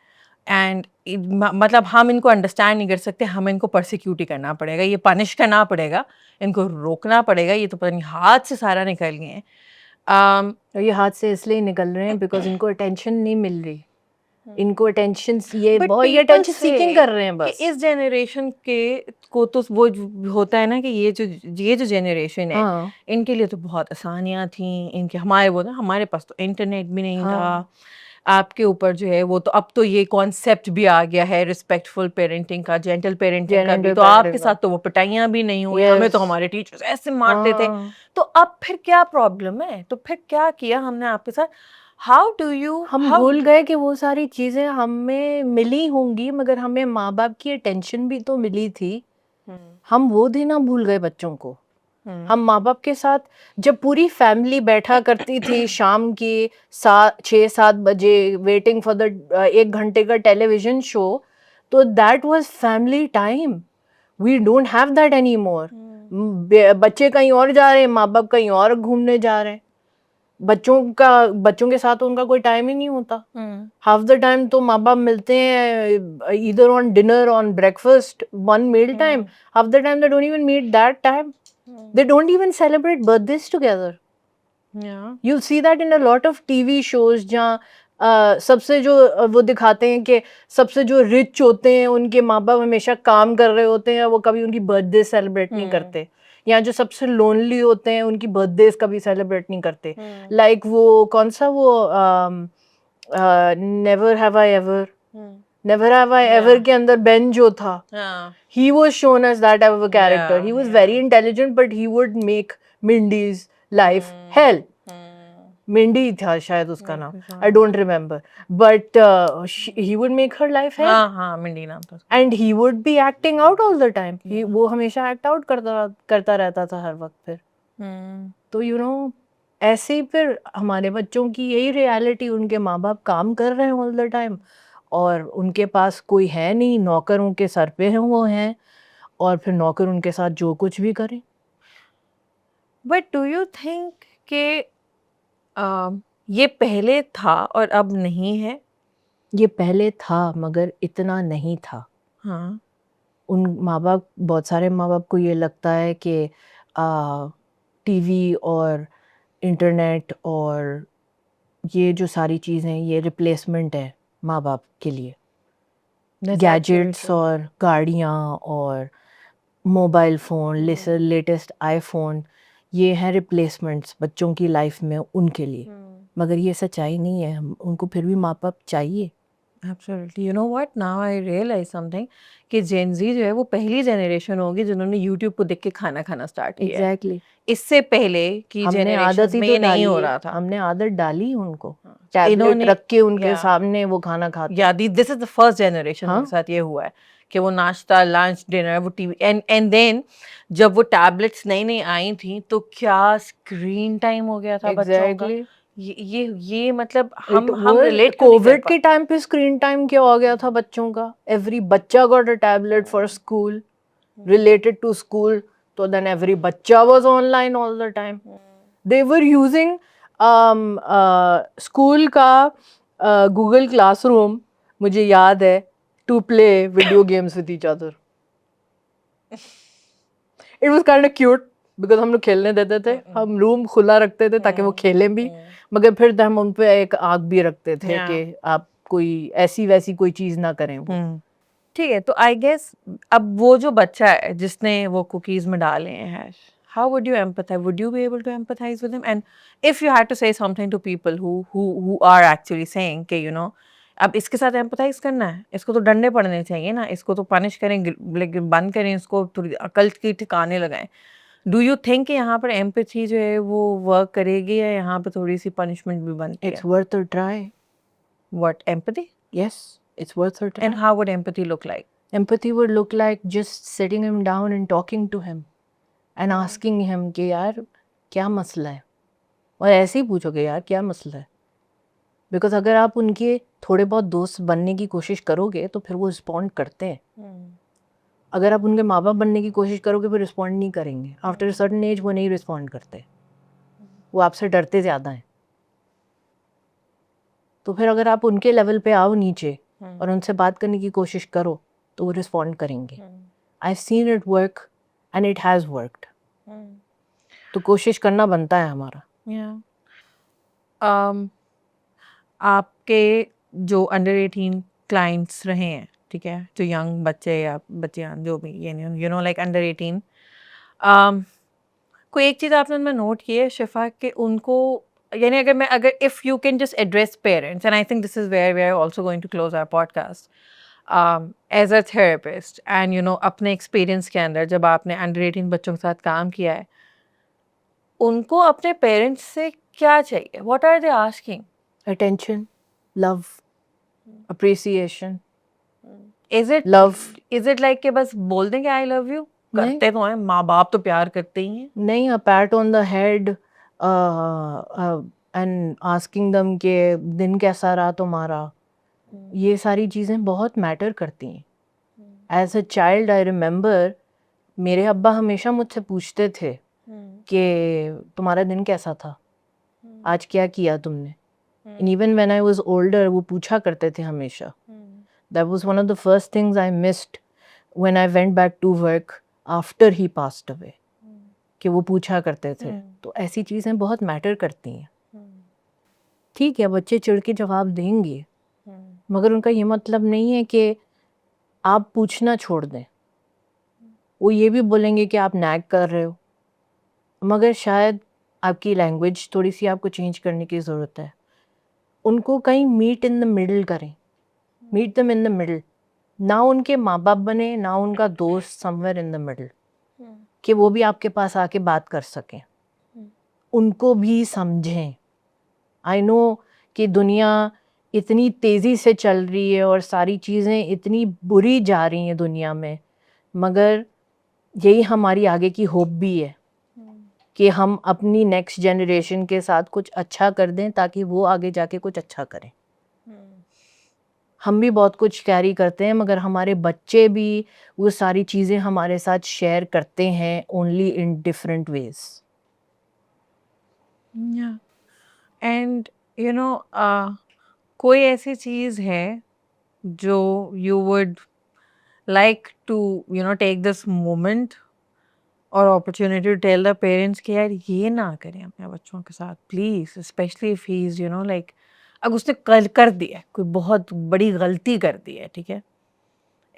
एंड मतलब हम इनको अंडरस्टैंड नहीं कर सकते, हमें इनको परसिक्यूट ही करना पड़ेगा, ये पनिश करना पड़ेगा, इनको रोकना पड़ेगा, ये तो पता नहीं हाथ से सारा निकल गए हैं। और ये हाथ से इसलिए निकल रहे हैं बिकॉज इनको अटेंशन नहीं मिल रही, इनको अटेंशन ये But बहुत ये people अटेंशन सीकिंग say कर रहे हैं कि बस। इस जनरेशन के को तो वो होता है ना कि ये जो जनरेशन है हाँ। इनके लिए तो बहुत आसानियां थी, इनके हमारे वो ना हमारे पास तो इंटरनेट भी नहीं था, हाँ। आपके ऊपर जो है वो तो अब तो ये कॉन्सेप्ट भी आ गया है रिस्पेक्टफुल पेरेंटिंग का, जेंटल पेरेंटिंग का भी, जेंडर तो आपके पेरेंटिंग साथ तो वो पिटाइयां भी नहीं हुई, हमें तो यस। हमारे टीचर्स ऐसे मारते थे। हाँ। तो अब फिर क्या प्रॉब्लम है, तो फिर क्या किया हमने आपके साथ, हाउ डू यू हम भूल गए कि वो सारी चीजें हमें मिली होंगी मगर हमें माँ बाप की अटेंशन भी तो मिली थी, हम वो देना भूल गए बच्चों को। हम माँ बाप के साथ जब पूरी फैमिली बैठा करती थी शाम के 6-7 बजे वेटिंग फॉर द 1 घंटे का टेलीविजन शो, तो that was family time. We don't have that any more. बच्चे कहीं और जा रहे हैं, माँ बाप कहीं और घूमने जा रहे हैं, बच्चों के साथ तो उनका कोई टाइम ही नहीं होता। हाफ द टाइम तो माँ बाप मिलते हैं इधर on dinner, on breakfast, one meal time. Half the time they don't even meet that time, they don't even celebrate birthdays together. Yeah. You'll see that in a lot of TV shows जहाँ सबसे जो वो दिखाते हैं कि सबसे जो rich होते हैं उनके माँ बाप हमेशा काम कर रहे होते हैं, वो कभी उनकी बर्थडे सेलिब्रेट नहीं करते। या जो सबसे लोनली होते हैं उनकी बर्थडेज कभी सेलिब्रेट नहीं करते। लाइक वो कौन सा वो never have I ever, never have I ever के अंदर बेन जो था, he was shown as that type of a character. He was very intelligent, but he would make Mindy's life hell. Mindy था शायद उसका नाम, I don't remember, but he would make her life hell. हाँ Mindy नाम था। And he would be acting out all the time. वो हमेशा act out करता रहता था हर वक्त। फिर तो you know ऐसे ही फिर हमारे बच्चों की यही रियलिटी, उनके माँ बाप काम कर रहे हैं all the time और उनके पास कोई है नहीं, नौकर उनके सर पे हैं वो हैं, और फिर नौकर उनके साथ जो कुछ भी करें। बट डू यू थिंक कि ये पहले था और अब नहीं है? ये पहले था मगर इतना नहीं था। हाँ। उन माँ बाप, बहुत सारे माँ बाप को ये लगता है कि टीवी और इंटरनेट और ये जो सारी चीज़ें ये रिप्लेसमेंट है माँ बाप के लिए। गैजेट्स और गाड़ियाँ और मोबाइल फ़ोन, लेटेस्ट आईफोन, ये हैं रिप्लेसमेंट्स बच्चों की लाइफ में उनके लिए। मगर ये सच्चाई नहीं है, उनको फिर भी माँ बाप चाहिए। Absolutely. You know what? Now I realize something कि Gen Z जो है वो पहली जनरेशन होगी जिन्होंने YouTube को देख के खाना खाना स्टार्ट किया है। एग्जैक्टली। इससे पहले की हमने जनरेशन आदत ही में तो ये नहीं डाली हो है, रहा था। हमने आदत डाली उनको, टैबलेट इन्होंने रख के उनके या सामने वो खाना खाते। या this is the first generation हाँ? के साथ ये हुआ है कि वो नाश्ता, लंच, डिनर, वो टीवी एंड देन जब वो टैबलेट्स नई नई आई थी तो क्या स्क्रीन टाइम हो गया था बच्चों का। एग्जैक्टली। ये मतलब हम रिलेट क्यों नहीं कर कोविड पा के टाइम पे स्क्रीन टाइम क्या हो गया था बच्चों का? एवरी बच्चा got a tablet for school, related to school, so then every bacha was online all the time. They were using school का Google Classroom, मुझे याद है, to play video games with each other. It was kind of cute because हम लोग खेलने देते थे, हम रूम खुला रखते थे ताकि वो खेलें भी, मगर फिर हम उन पे एक आग भी रखते थे कि आप कोई ऐसी वैसी कोई चीज़ ना करें वो। ठीक है, तो आई गेस अब वो जो बच्चा है जिसने वो कुकीज में डाले हैं, how would you empathize? Would you be able to empathize with him? And if you had to say something to people who are actually saying कि you know अब इसके साथ एम्पथाइज करना है, इसको तो डंडे पड़ने चाहिए ना, इसको तो पनिश करें, लेकिन बंद करें, इसको थोड़ी अकल की ठिकाने लगाएं। डू यू थिंक कि यहाँ पर एम्पैथी जो है वो वर्क करेगी, या यहाँ पे थोड़ी सी पनिशमेंट भी बनती है? It's worth a try. What, empathy? Yes, it's worth a try. And how would empathy look like? Empathy would look like just sitting him down and talking to him and asking him कि यार क्या मसला है, और ऐसे ही पूछोगे यार क्या मसला है, बिकॉज अगर आप उनके थोड़े बहुत दोस्त बनने की कोशिश करोगे तो फिर वो रिस्पॉन्ड करते हैं। अगर आप उनके माँ बाप बनने की कोशिश करोगे फिर रिस्पॉन्ड नहीं करेंगे। आफ्टर सर्टन एज वो नहीं रिस्पॉन्ड करते, वो आपसे डरते ज़्यादा हैं। तो फिर अगर आप उनके लेवल पे आओ नीचे और उनसे बात करने की कोशिश करो तो वो रिस्पॉन्ड करेंगे। I seen it work and it has worked. तो कोशिश करना बनता है हमारा। आपके जो अंडर 18 क्लाइंट्स रहे हैं, ठीक है, जो यंग बच्चे या बच्चियाँ जो भी, यू नो लाइक अंडर 18, कोई एक चीज़ आपने उनमें नोट की है शिफा, कि उनको, यानी अगर if you can just address parents, and I think this is where we are also going to close our podcast, as a therapist and you know अपने एक्सपीरियंस के अंदर जब आपने अंडर 18 बच्चों के साथ काम किया है, उनको अपने पेरेंट्स से क्या चाहिए? What are they asking? Attention, love, appreciation. Is it like कि बस बोल दें कि आई लव यू? करते तो हैं, माँ बाप तो प्यार करते ही हैं। नहीं, a pat on the head and asking them के दिन कैसा रहा तुम्हारा, ये सारी चीज़ें बहुत मैटर करती हैं। As a child I remember मेरे अब्बा हमेशा मुझसे पूछते थे कि तुम्हारा दिन कैसा था, आज क्या किया तुमने। And even when I was older वो पूछा करते थे हमेशा। That was one of the first things I missed when I went back to work after he passed away, कि वो पूछा करते थे। तो ऐसी चीज़ें बहुत मैटर करती हैं। ठीक है, बच्चे चिढ़ के जवाब देंगे, मगर उनका ये मतलब नहीं है कि आप पूछना छोड़ दें। वो ये भी बोलेंगे कि आप नैग कर रहे हो, मगर शायद आपकी लैंग्वेज थोड़ी सी आपको चेंज करने की ज़रूरत है। उनको कहीं मीट इन द मिडल करें, मीट दम इन द मिडल। ना उनके माँ बाप बने, ना उनका दोस्त, समवेयर इन द मिडल, कि वो भी आपके पास आके बात कर सकें, उनको भी समझें। आई नो कि दुनिया इतनी तेज़ी से चल रही है और सारी चीज़ें इतनी बुरी जा रही हैं दुनिया में, मगर यही हमारी आगे की होप भी है कि हम अपनी नेक्स्ट जनरेशन के साथ कुछ अच्छा कर दें ताकि वो आगे जाके कुछ अच्छा करें। हम भी बहुत कुछ कैरी करते हैं, मगर हमारे बच्चे भी वो सारी चीज़ें हमारे साथ शेयर करते हैं, only in different ways. And you know कोई ऐसी चीज़ है जो you would like to you know take this moment और opportunity to tell the parents कि यार ये ना करें अपने बच्चों के साथ please, specially if he is you know like, अगर उसने कर दिया है, कोई बहुत बड़ी गलती कर दी है, ठीक है।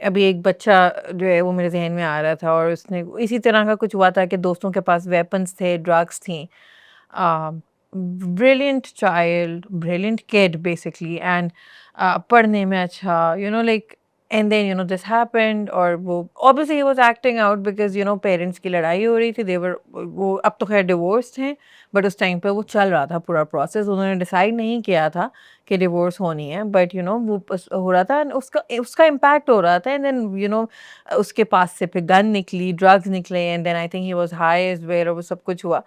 अभी एक बच्चा जो है वो मेरे ज़हन में आ रहा था, और उसने इसी तरह का कुछ हुआ था कि दोस्तों के पास वेपन्स थे, ड्रग्स थी। Brilliant child, brilliant kid basically, and पढ़ने में अच्छा, you know like, and then you know this happened, और वो ऑब्वियसली ही was acting out because you know parents की लड़ाई हो रही थी, देवर, वो अब तो खैर डिवोर्स थे, बट उस टाइम पे वो चल रहा था पूरा प्रोसेस, उन्होंने डिसाइड नहीं किया था कि डिवोर्स होनी है, बट यू नो वो हो रहा था, and उसका इम्पैक्ट हो रहा था, एंड देन यू नो उसके पास से फिर गन निकली, ड्रग्स निकले, and then I think he was high as where, और वो सब कुछ हुआ।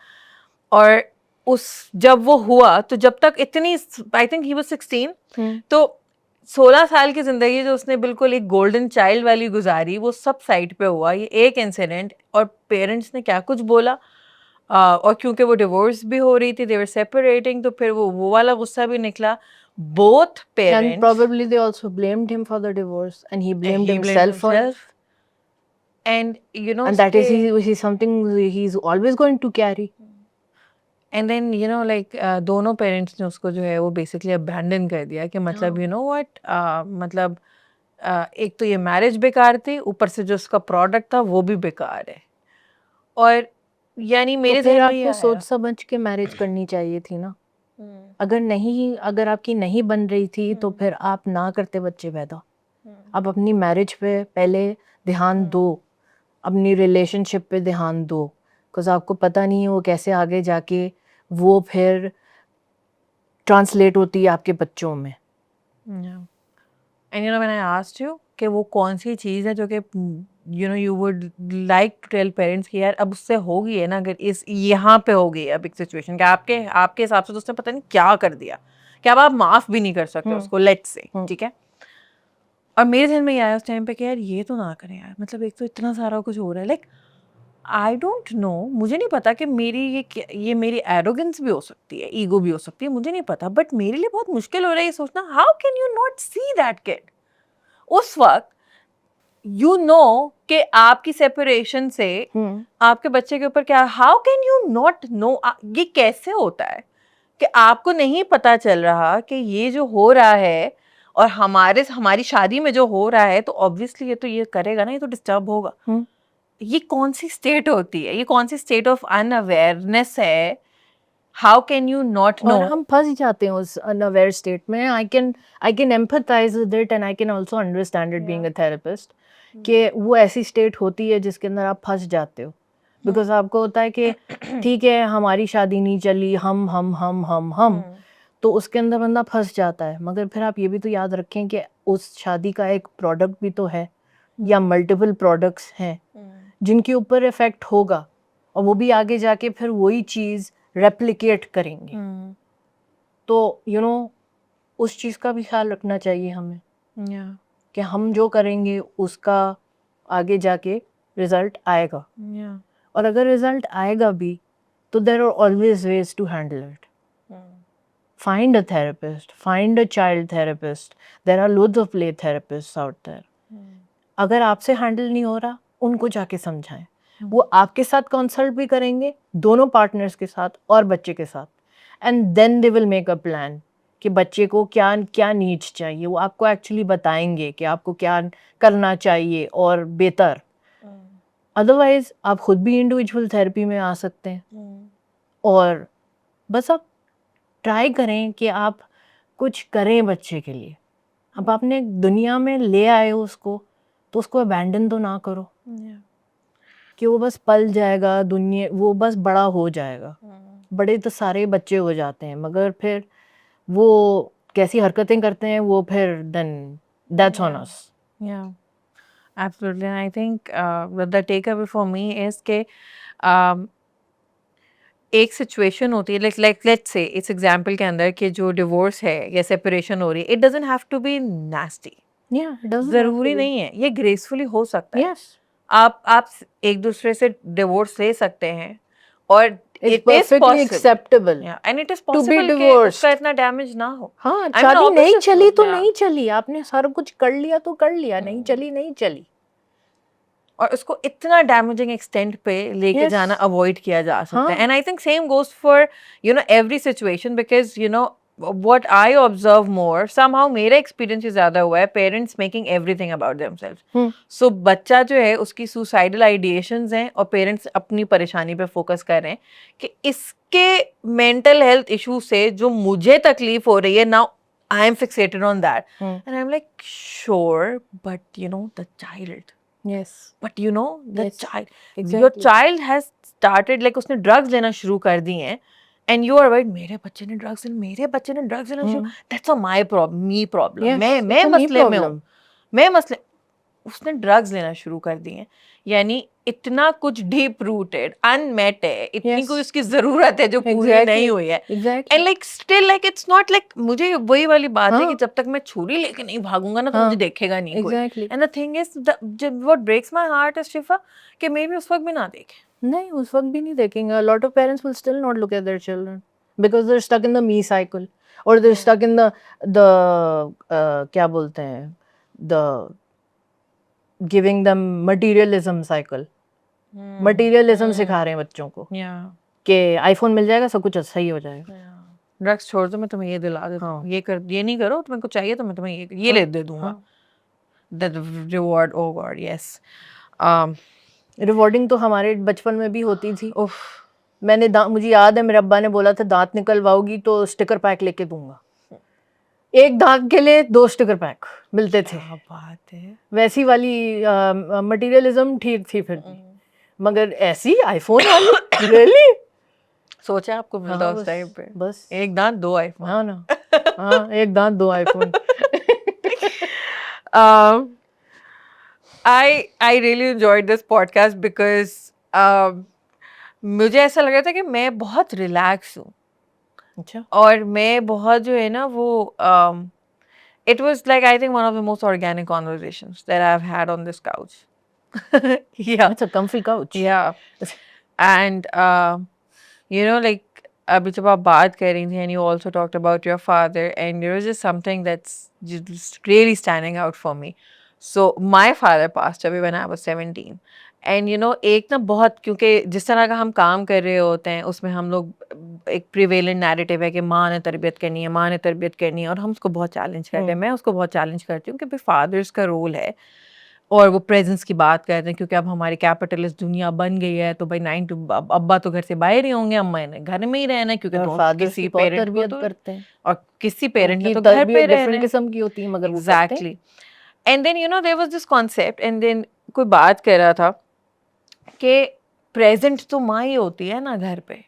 और उस जब वो हुआ तो जब तक इतनी, आई थिंक ही वाज 16, तो 16 साल की ज़िंदगी जो उसने बिल्कुल एक गोल्डन चाइल्ड वाली गुजारी, वो सब साइड पे हुआ, ये एक इंसिडेंट, और पेरेंट्स ने क्या कुछ बोला, और क्योंकि वो डिवोर्स भी हो रही थी, दे वर सेपरेटिंग, तो फिर वो वाला गुस्सा भी निकला। Both And parents, probably they also blamed him for the divorce, and he blamed himself for it. And you no, And that is he's something he's always going to carry. And then you know like दोनों parents ने उसको जो है वो basically abandon कर दिया, कि मतलब यू नो व्हाट, मतलब एक तो ये मैरिज बेकार थी, ऊपर से जो उसका प्रोडक्ट था वो भी बेकार है। और यानी तो मेरे फिर ज़हन में ये आपको आया, सोच समझ के मैरिज करनी चाहिए थी ना। अगर आपकी नहीं बन रही थी तो फिर आप ना करते बच्चे पैदा। आप अपनी मैरिज पे पहले ध्यान दो, अपनी रिलेशनशिप पे ध्यान दो, बिकॉज आपको पता नहीं है वो कैसे आगे जाके वो फिर ट्रांसलेट होती है आपके बच्चों में। And you know when I asked you कि वो कौन सी चीज़ है जो कि you know you would like to tell parents कि यार अब उससे हो गई है ना, अगर इस यहाँ पे हो गई है अब एक सिचुएशन कि आपके हिसाब से तो उसने पता नहीं क्या कर दिया कि अब आप माफ़ भी नहीं कर सकते उसको, लेट्स से, ठीक है। और मेरे ध्यान में ये आया उस टाइम पे कि यार ये तो ना करें यार, मतलब एक तो इतना सारा कुछ हो रहा है, लाइक आई डोंट नो, मुझे नहीं पता कि मेरी ये मेरी एरोगेंस भी हो सकती है, ईगो भी हो सकती है, मुझे नहीं पता, बट मेरे लिए बहुत मुश्किल हो रहा है ये सोचना, how can you not see that kid उस वक्त, यू नो कि आपकी सेपरेशन से आपके बच्चे के ऊपर क्या, how can you not know, ये कैसे होता है कि आपको नहीं पता चल रहा कि ये जो हो रहा है और हमारी शादी में जो हो रहा है, तो ऑब्वियसली ये तो ये करेगा ना, ये तो डिस्टर्ब होगा। ये कौन सी स्टेट होती है, ये कौन सी स्टेट ऑफ अनअवेयरनेस है, how can you not know. और हम फंस जाते हैं उस अनअवेयर स्टेट में। I can empathise with it and I can also understand it being a therapist कि वो ऐसी स्टेट होती है जिसके अंदर आप फंस जाते हो, बिकॉज आपको होता है कि ठीक है हमारी शादी नहीं चली, हम तो उसके अंदर बंदा फंस जाता है। मगर फिर आप ये भी तो याद रखें कि उस शादी का एक प्रोडक्ट भी तो है या मल्टीपल प्रोडक्ट्स हैं जिनके ऊपर इफेक्ट होगा और वो भी आगे जाके फिर वही चीज़ रेप्लिकेट करेंगे। तो यू नो उस चीज़ का भी ख्याल रखना चाहिए हमें कि हम जो करेंगे उसका आगे जाके रिजल्ट आएगा। और अगर रिजल्ट आएगा भी तो there are always ways to handle it. Find a therapist, find a child therapist. There are loads of play therapists out there. अगर आपसे हैंडल नहीं हो रहा, उनको जाके समझाएं। वो आपके साथ कंसल्ट भी करेंगे, दोनों पार्टनर्स के साथ और बच्चे के साथ, and then they will make a plan कि बच्चे को क्या क्या नीड्स चाहिए। वो आपको एक्चुअली बताएंगे कि आपको क्या करना चाहिए और बेहतर। अदरवाइज आप खुद भी इंडिविजुअल थेरेपी में आ सकते हैं और बस आप ट्राई करें कि आप कुछ करें बच्चे के लिए। अब आपने दुनिया में ले आए हो उसको, तो उसको अबैंडन तो ना करो कि वो बस पल जाएगा दुनिया, वो बस बड़ा हो जाएगा। बड़े तो सारे बच्चे हो जाते हैं, मगर फिर वो कैसी हरकतें करते हैं वो फिर then that's on us. Absolutely. And I think the take away for me is के एक सिचुएशन होती है, लाइक लेट्स से इस एग्जांपल के अंदर कि जो डिवोर्स है या सेपरेशन हो रही है, it doesn't have to be nasty, जरूरी नहीं है, ये ग्रेसफुली हो सकता है। आप एक दूसरे से डिवोर्स ले सकते हैं और it is acceptable and it is possible कि उसका इतना डैमेज ना हो। हाँ, शादी नहीं चली तो नहीं चली, आपने सारा कुछ कर लिया तो कर लिया, नहीं चली नहीं चली, और उसको इतना डैमेजिंग एक्सटेंट पे लेके जाना अवॉइड किया जा सकता है। And I think same goes for you know every situation, because you know what I observe more, somehow मेरा एक्सपीरियंस ही ज्यादा हुआ है parents making everything about themselves. So बच्चा जो है उसकी सुसाइडल आइडिएशंस हैं और पेरेंट्स अपनी परेशानी पे फोकस कर रहे हैं कि इसके मेंटल हेल्थ इशू से जो मुझे तकलीफ हो रही है, now I am fixated on that and I am like sure but you know the child, yes but you know the yes, child, exactly. your child has started like उसने drugs लेना शुरू कर दी हैं and you are right, मेरे बच्चे ने drugs लेना शुरू, that's not my problem, me problem, yes, मैं मसले में हूँ, मैं मसले, उसने ड्रग्स लेना शुरू कर दी हैं, यानी इतना कुछ डीप रूटेड अनमेट है, इतनी कोई उसकी जरूरत है जो पूरी नहीं हुई है, and like still like it's not like, मुझे वही वाली बात है कि जब तक मैं छुरी लेके नहीं भागूंगा ना तो मुझे देखेगा नहीं कोई। And the thing is what breaks my heart is Shifa कि मे बी उस वक्त भी ना देखे, नहीं उस वक्त भी नहीं देखेंगे। a lot of parents will still not look at their children because they're stuck in the me cycle or they're stuck in the क्या बोलते हैं, the giving them materialism cycle. materialism सिखा रहे हैं बच्चों को कि आईफोन मिल जाएगा सब कुछ सही हो जाएगा। ड्रग्स छोड़ दो, मैं तुम्हें ये दिला देता हूँ, ये नहीं करो, तुम्हें कुछ चाहिए तो मैं तुम्हें ये ले दे दूंगा। The reward, oh God yes, rewarding तो हमारे बचपन में भी होती थी। मुझे याद है मेरे अब्बा ने बोला था दांत निकलवाओगी तो स्टिकर पैक लेके दूंगा। एक दांत के लिए 2 स्टिकर पैक मिलते थे। क्या बात है। वैसी वाली मटेरियलिज्म ठीक थी फिर भी, मगर ऐसी आईफोन वाली रियली। सोचा आपको मिलता हाँ, उस टाइम पे, बस एक दांत 2 आईफोन। हाँ ना, हाँ एक दांत 2 iPhone. I really enjoyed this podcast because मुझे ऐसा लग रहा था कि मैं बहुत रिलैक्स हूँ अच्छा, और मैं बहुत जो है ना वो it was like I think one of the most organic conversations that I've had on this couch. Yeah, it's a comfy couch. yeah. And you know, like अभी जब आप बात कर रही थी and you also talked about your father and there was just something that's just really standing out for me. So my father passed away when I was 17. And you know, एक ना बहुत, क्योंकि जिस तरह का हम काम कर रहे होते हैं उसमें हम लोग एक प्रिवेलेंट नैरेटिव है कि माँ ने तरबियत करनी है, माँ ने तरबियत करनी है, और हम उसको बहुत चैलेंज करते हैं। मैं उसको बहुत चैलेंज करती हूँ कि भाई फादर्स का रोल है, और वो प्रेजेंस की बात करते हैं क्योंकि अब हमारी कैपिटलिस्ट दुनिया बन गई है, तो भाई 9 to अब्बा तो घर से बाहर ही होंगे, अम्मा ने घर में ही रहना है क्योंकि और तो फादर्स किसी की बहुत पेरेंट को तरबियत तो, करते हैं, और किसी पेरेंट ने उनकी तो घर पे तरबियत रहना डिफरेंट है। किस्म की होती है मगर वो करते हैं। Exactly. And then you know there was this concept, and then कोई बात कर रहा था कि प्रेजेंट तो माँ ही होती है ना घर पे,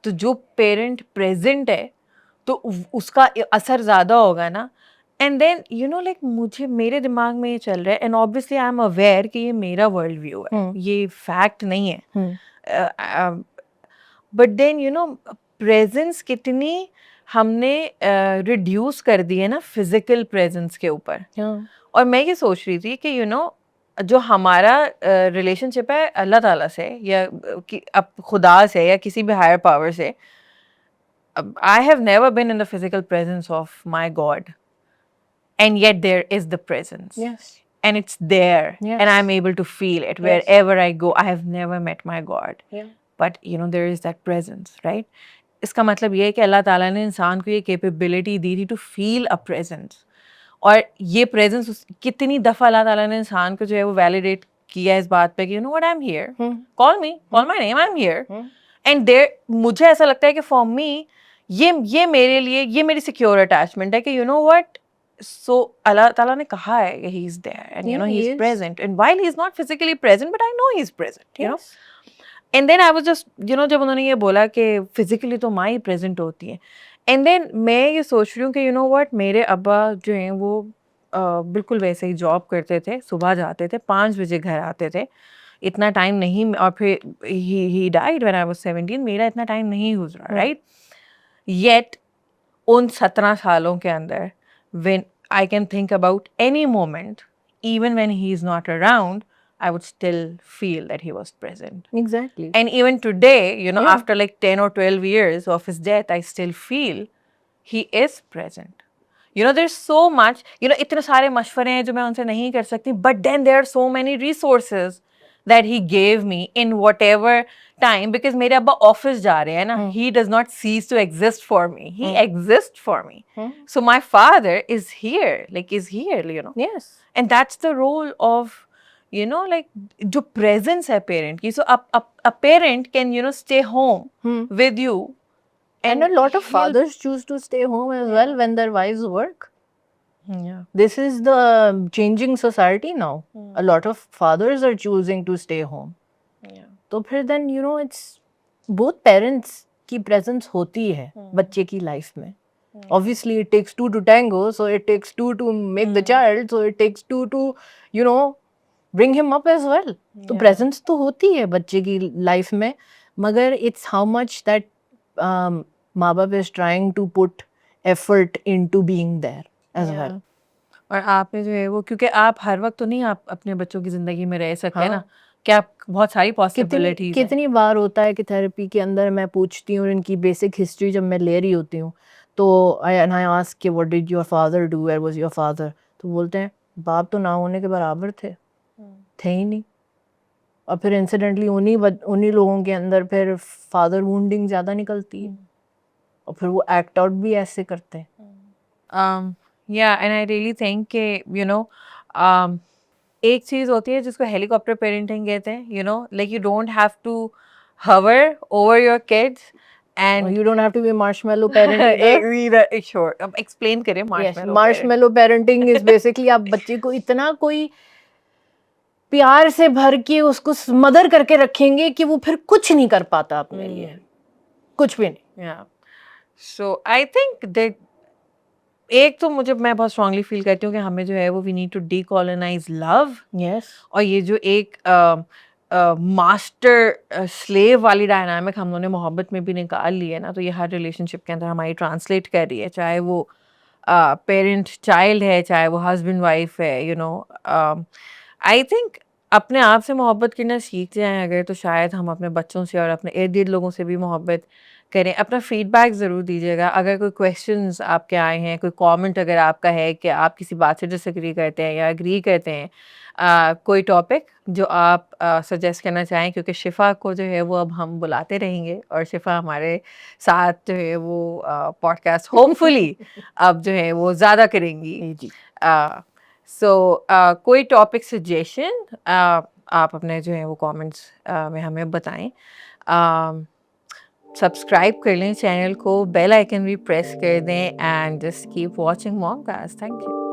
तो जो पेरेंट प्रेजेंट है तो उसका असर ज़्यादा होगा ना। And then you know like मुझे मेरे दिमाग में ये चल रहा है, and obviously I am aware कि ये मेरा वर्ल्ड व्यू है, ये फैक्ट नहीं है, but then you know presence कितनी हमने रिड्यूस कर दी है ना फिजिकल प्रेजेंस के ऊपर। और मैं ये सोच रही थी कि यू नो जो हमारा रिलेशनशिप है अल्लाह ताला से या अब खुदा से या किसी भी हायर पावर से, I have never been in the physical presence of my God, and yet there is the presence. Yes. And it's there, Yes. and I'm able to feel it Yes. wherever I go. I have never met my God, Yeah. but you know there is that presence, right? इसका मतलब ये है कि अल्लाह ताला ने इंसान को ये कैपेबिलिटी दी थी टू फील अ प्रेजेंस, और ये प्रेजेंस कितनी दफ़ा अल्लाह ताला ने इंसान को जो है वो वैलिडेट किया इस बात पे कि you know what I am here, call me, call my name, I am here. And there मुझे ऐसा लगता है कि फॉर मी ये मेरे लिए ये मेरी सिक्योर अटैचमेंट है कि you know what, so Allah ताला ने कहा है कि he is there and you know he is present, and while he is not physically present but I know he is present, you know. And then I was just you know जब उन्होंने ये बोला कि physically तो माँ ही present होती है, and then मैं ये सोच रही हूँ कि यू नो व्हाट मेरे अब्बा जो हैं वो बिल्कुल वैसे ही जॉब करते थे, सुबह जाते थे 5 बजे घर आते थे, इतना टाइम नहीं, और फिर he died when I was 17, मेरा इतना टाइम नहीं गुजरा, राइट। येट उन 17 सालों के अंदर when I can think about any moment even when he is not around, I would still feel that he was present. Exactly. And even today, you know, after like 10 or 12 years of his death, I still feel he is present. You know, there's so much, you know, इतने सारे मशवरे हैं जो मैं उनसे नहीं कर सकती, but then there are so many resources that he gave me in whatever time, because मेरे अब्बा ऑफिस जा रहे हैं ना, he does not cease to exist for me. He exists for me. So my father is here, like is here, you know. Yes. And that's the role of, you know, like जो presence है parent की, so a parent can, you know, stay home with you, and a lot of fathers choose to stay home as well when their wives work. Yeah. This is the changing society now. A lot of fathers are choosing to stay home. Yeah. तो फिर then you know it's both parents की presence होती है बच्चे की life में. Obviously it takes two to tango, so it takes two to make the child, so it takes two to, you know, bring him up as well. तो presence तो होती है बच्चे की life में, मगर it's how much that माँ बाप is trying to put effort into being there as well. और आपने जो है वो, क्योंकि आप हर वक्त तो नहीं आप अपने बच्चों की जिंदगी में रह सकते ना, क्या बहुत सारी पॉसिबिलिटीज कितनी बार होता है कि थेरेपी के अंदर मैं पूछती हूँ इनकी बेसिक हिस्ट्री जब मैं ले रही होती हूँ, तो आई आस्क कि what did your father do, where was your father, तो बोलते हैं बाप तो ना होने के बराबर थे ही नहीं। और फिर इंसिडेंटली उन्हीं लोगों के अंदर फिर फादर वुंडिंग ज़्यादा निकलती है, और फिर वो एक्ट आउट भी ऐसे करते हैं। Yeah, and I really think कि you know एक चीज़ होती है जिसको हेलीकॉप्टर पेरेंटिंग कहते हैं, you know, like you don't have to hover over your kids and You don't have to be marshmallow parent either. sure, अब explain करें Yes, marshmallow parent. marshmallow parenting is basically आप बच्चे को इतना कोई प्यार से भर के उसको स्मदर करके रखेंगे कि वो फिर कुछ नहीं कर पाता अपने लिए, कुछ भी नहीं। Yeah. So I think that एक तो मैं बहुत स्ट्रांगली फील करती हूँ कि हमें जो है वो we need to decolonize love. Yes, और ये जो एक मास्टर स्लेव वाली डायनामिक हम लोगों ने मोहब्बत में भी निकाल ली है ना, तो ये हर रिलेशनशिप के अंदर हमारी ट्रांसलेट कर रही है, चाहे वो पेरेंट चाइल्ड है, चाहे वो हस्बैंड वाइफ है, यू नो। आई थिंक अपने आप से मोहब्बत करना सीख जाएं अगर, तो शायद हम अपने बच्चों से और अपने इर्द गिर्द लोगों से भी मोहब्बत करें। अपना फीडबैक ज़रूर दीजिएगा, अगर कोई क्वेश्चंस आपके आए हैं, कोई कमेंट अगर आपका है कि आप किसी बात से डिसएग्री करते हैं या एग्री करते हैं, कोई टॉपिक जो आप सजेस्ट करना चाहें, क्योंकि शिफ़ा को जो है वो अब हम बुलाते रहेंगे और शिफ़ा हमारे साथ जो है वो पॉडकास्ट होपफुली अब जो है वो ज़्यादा करेंगी। जी। सो कोई टॉपिक सजेशन आप अपने जो है वो कमेंट्स में हमें बताएं। सब्सक्राइब कर लें चैनल को, बेल आइकन भी प्रेस कर दें, and just keep watching Momcast. Thank you.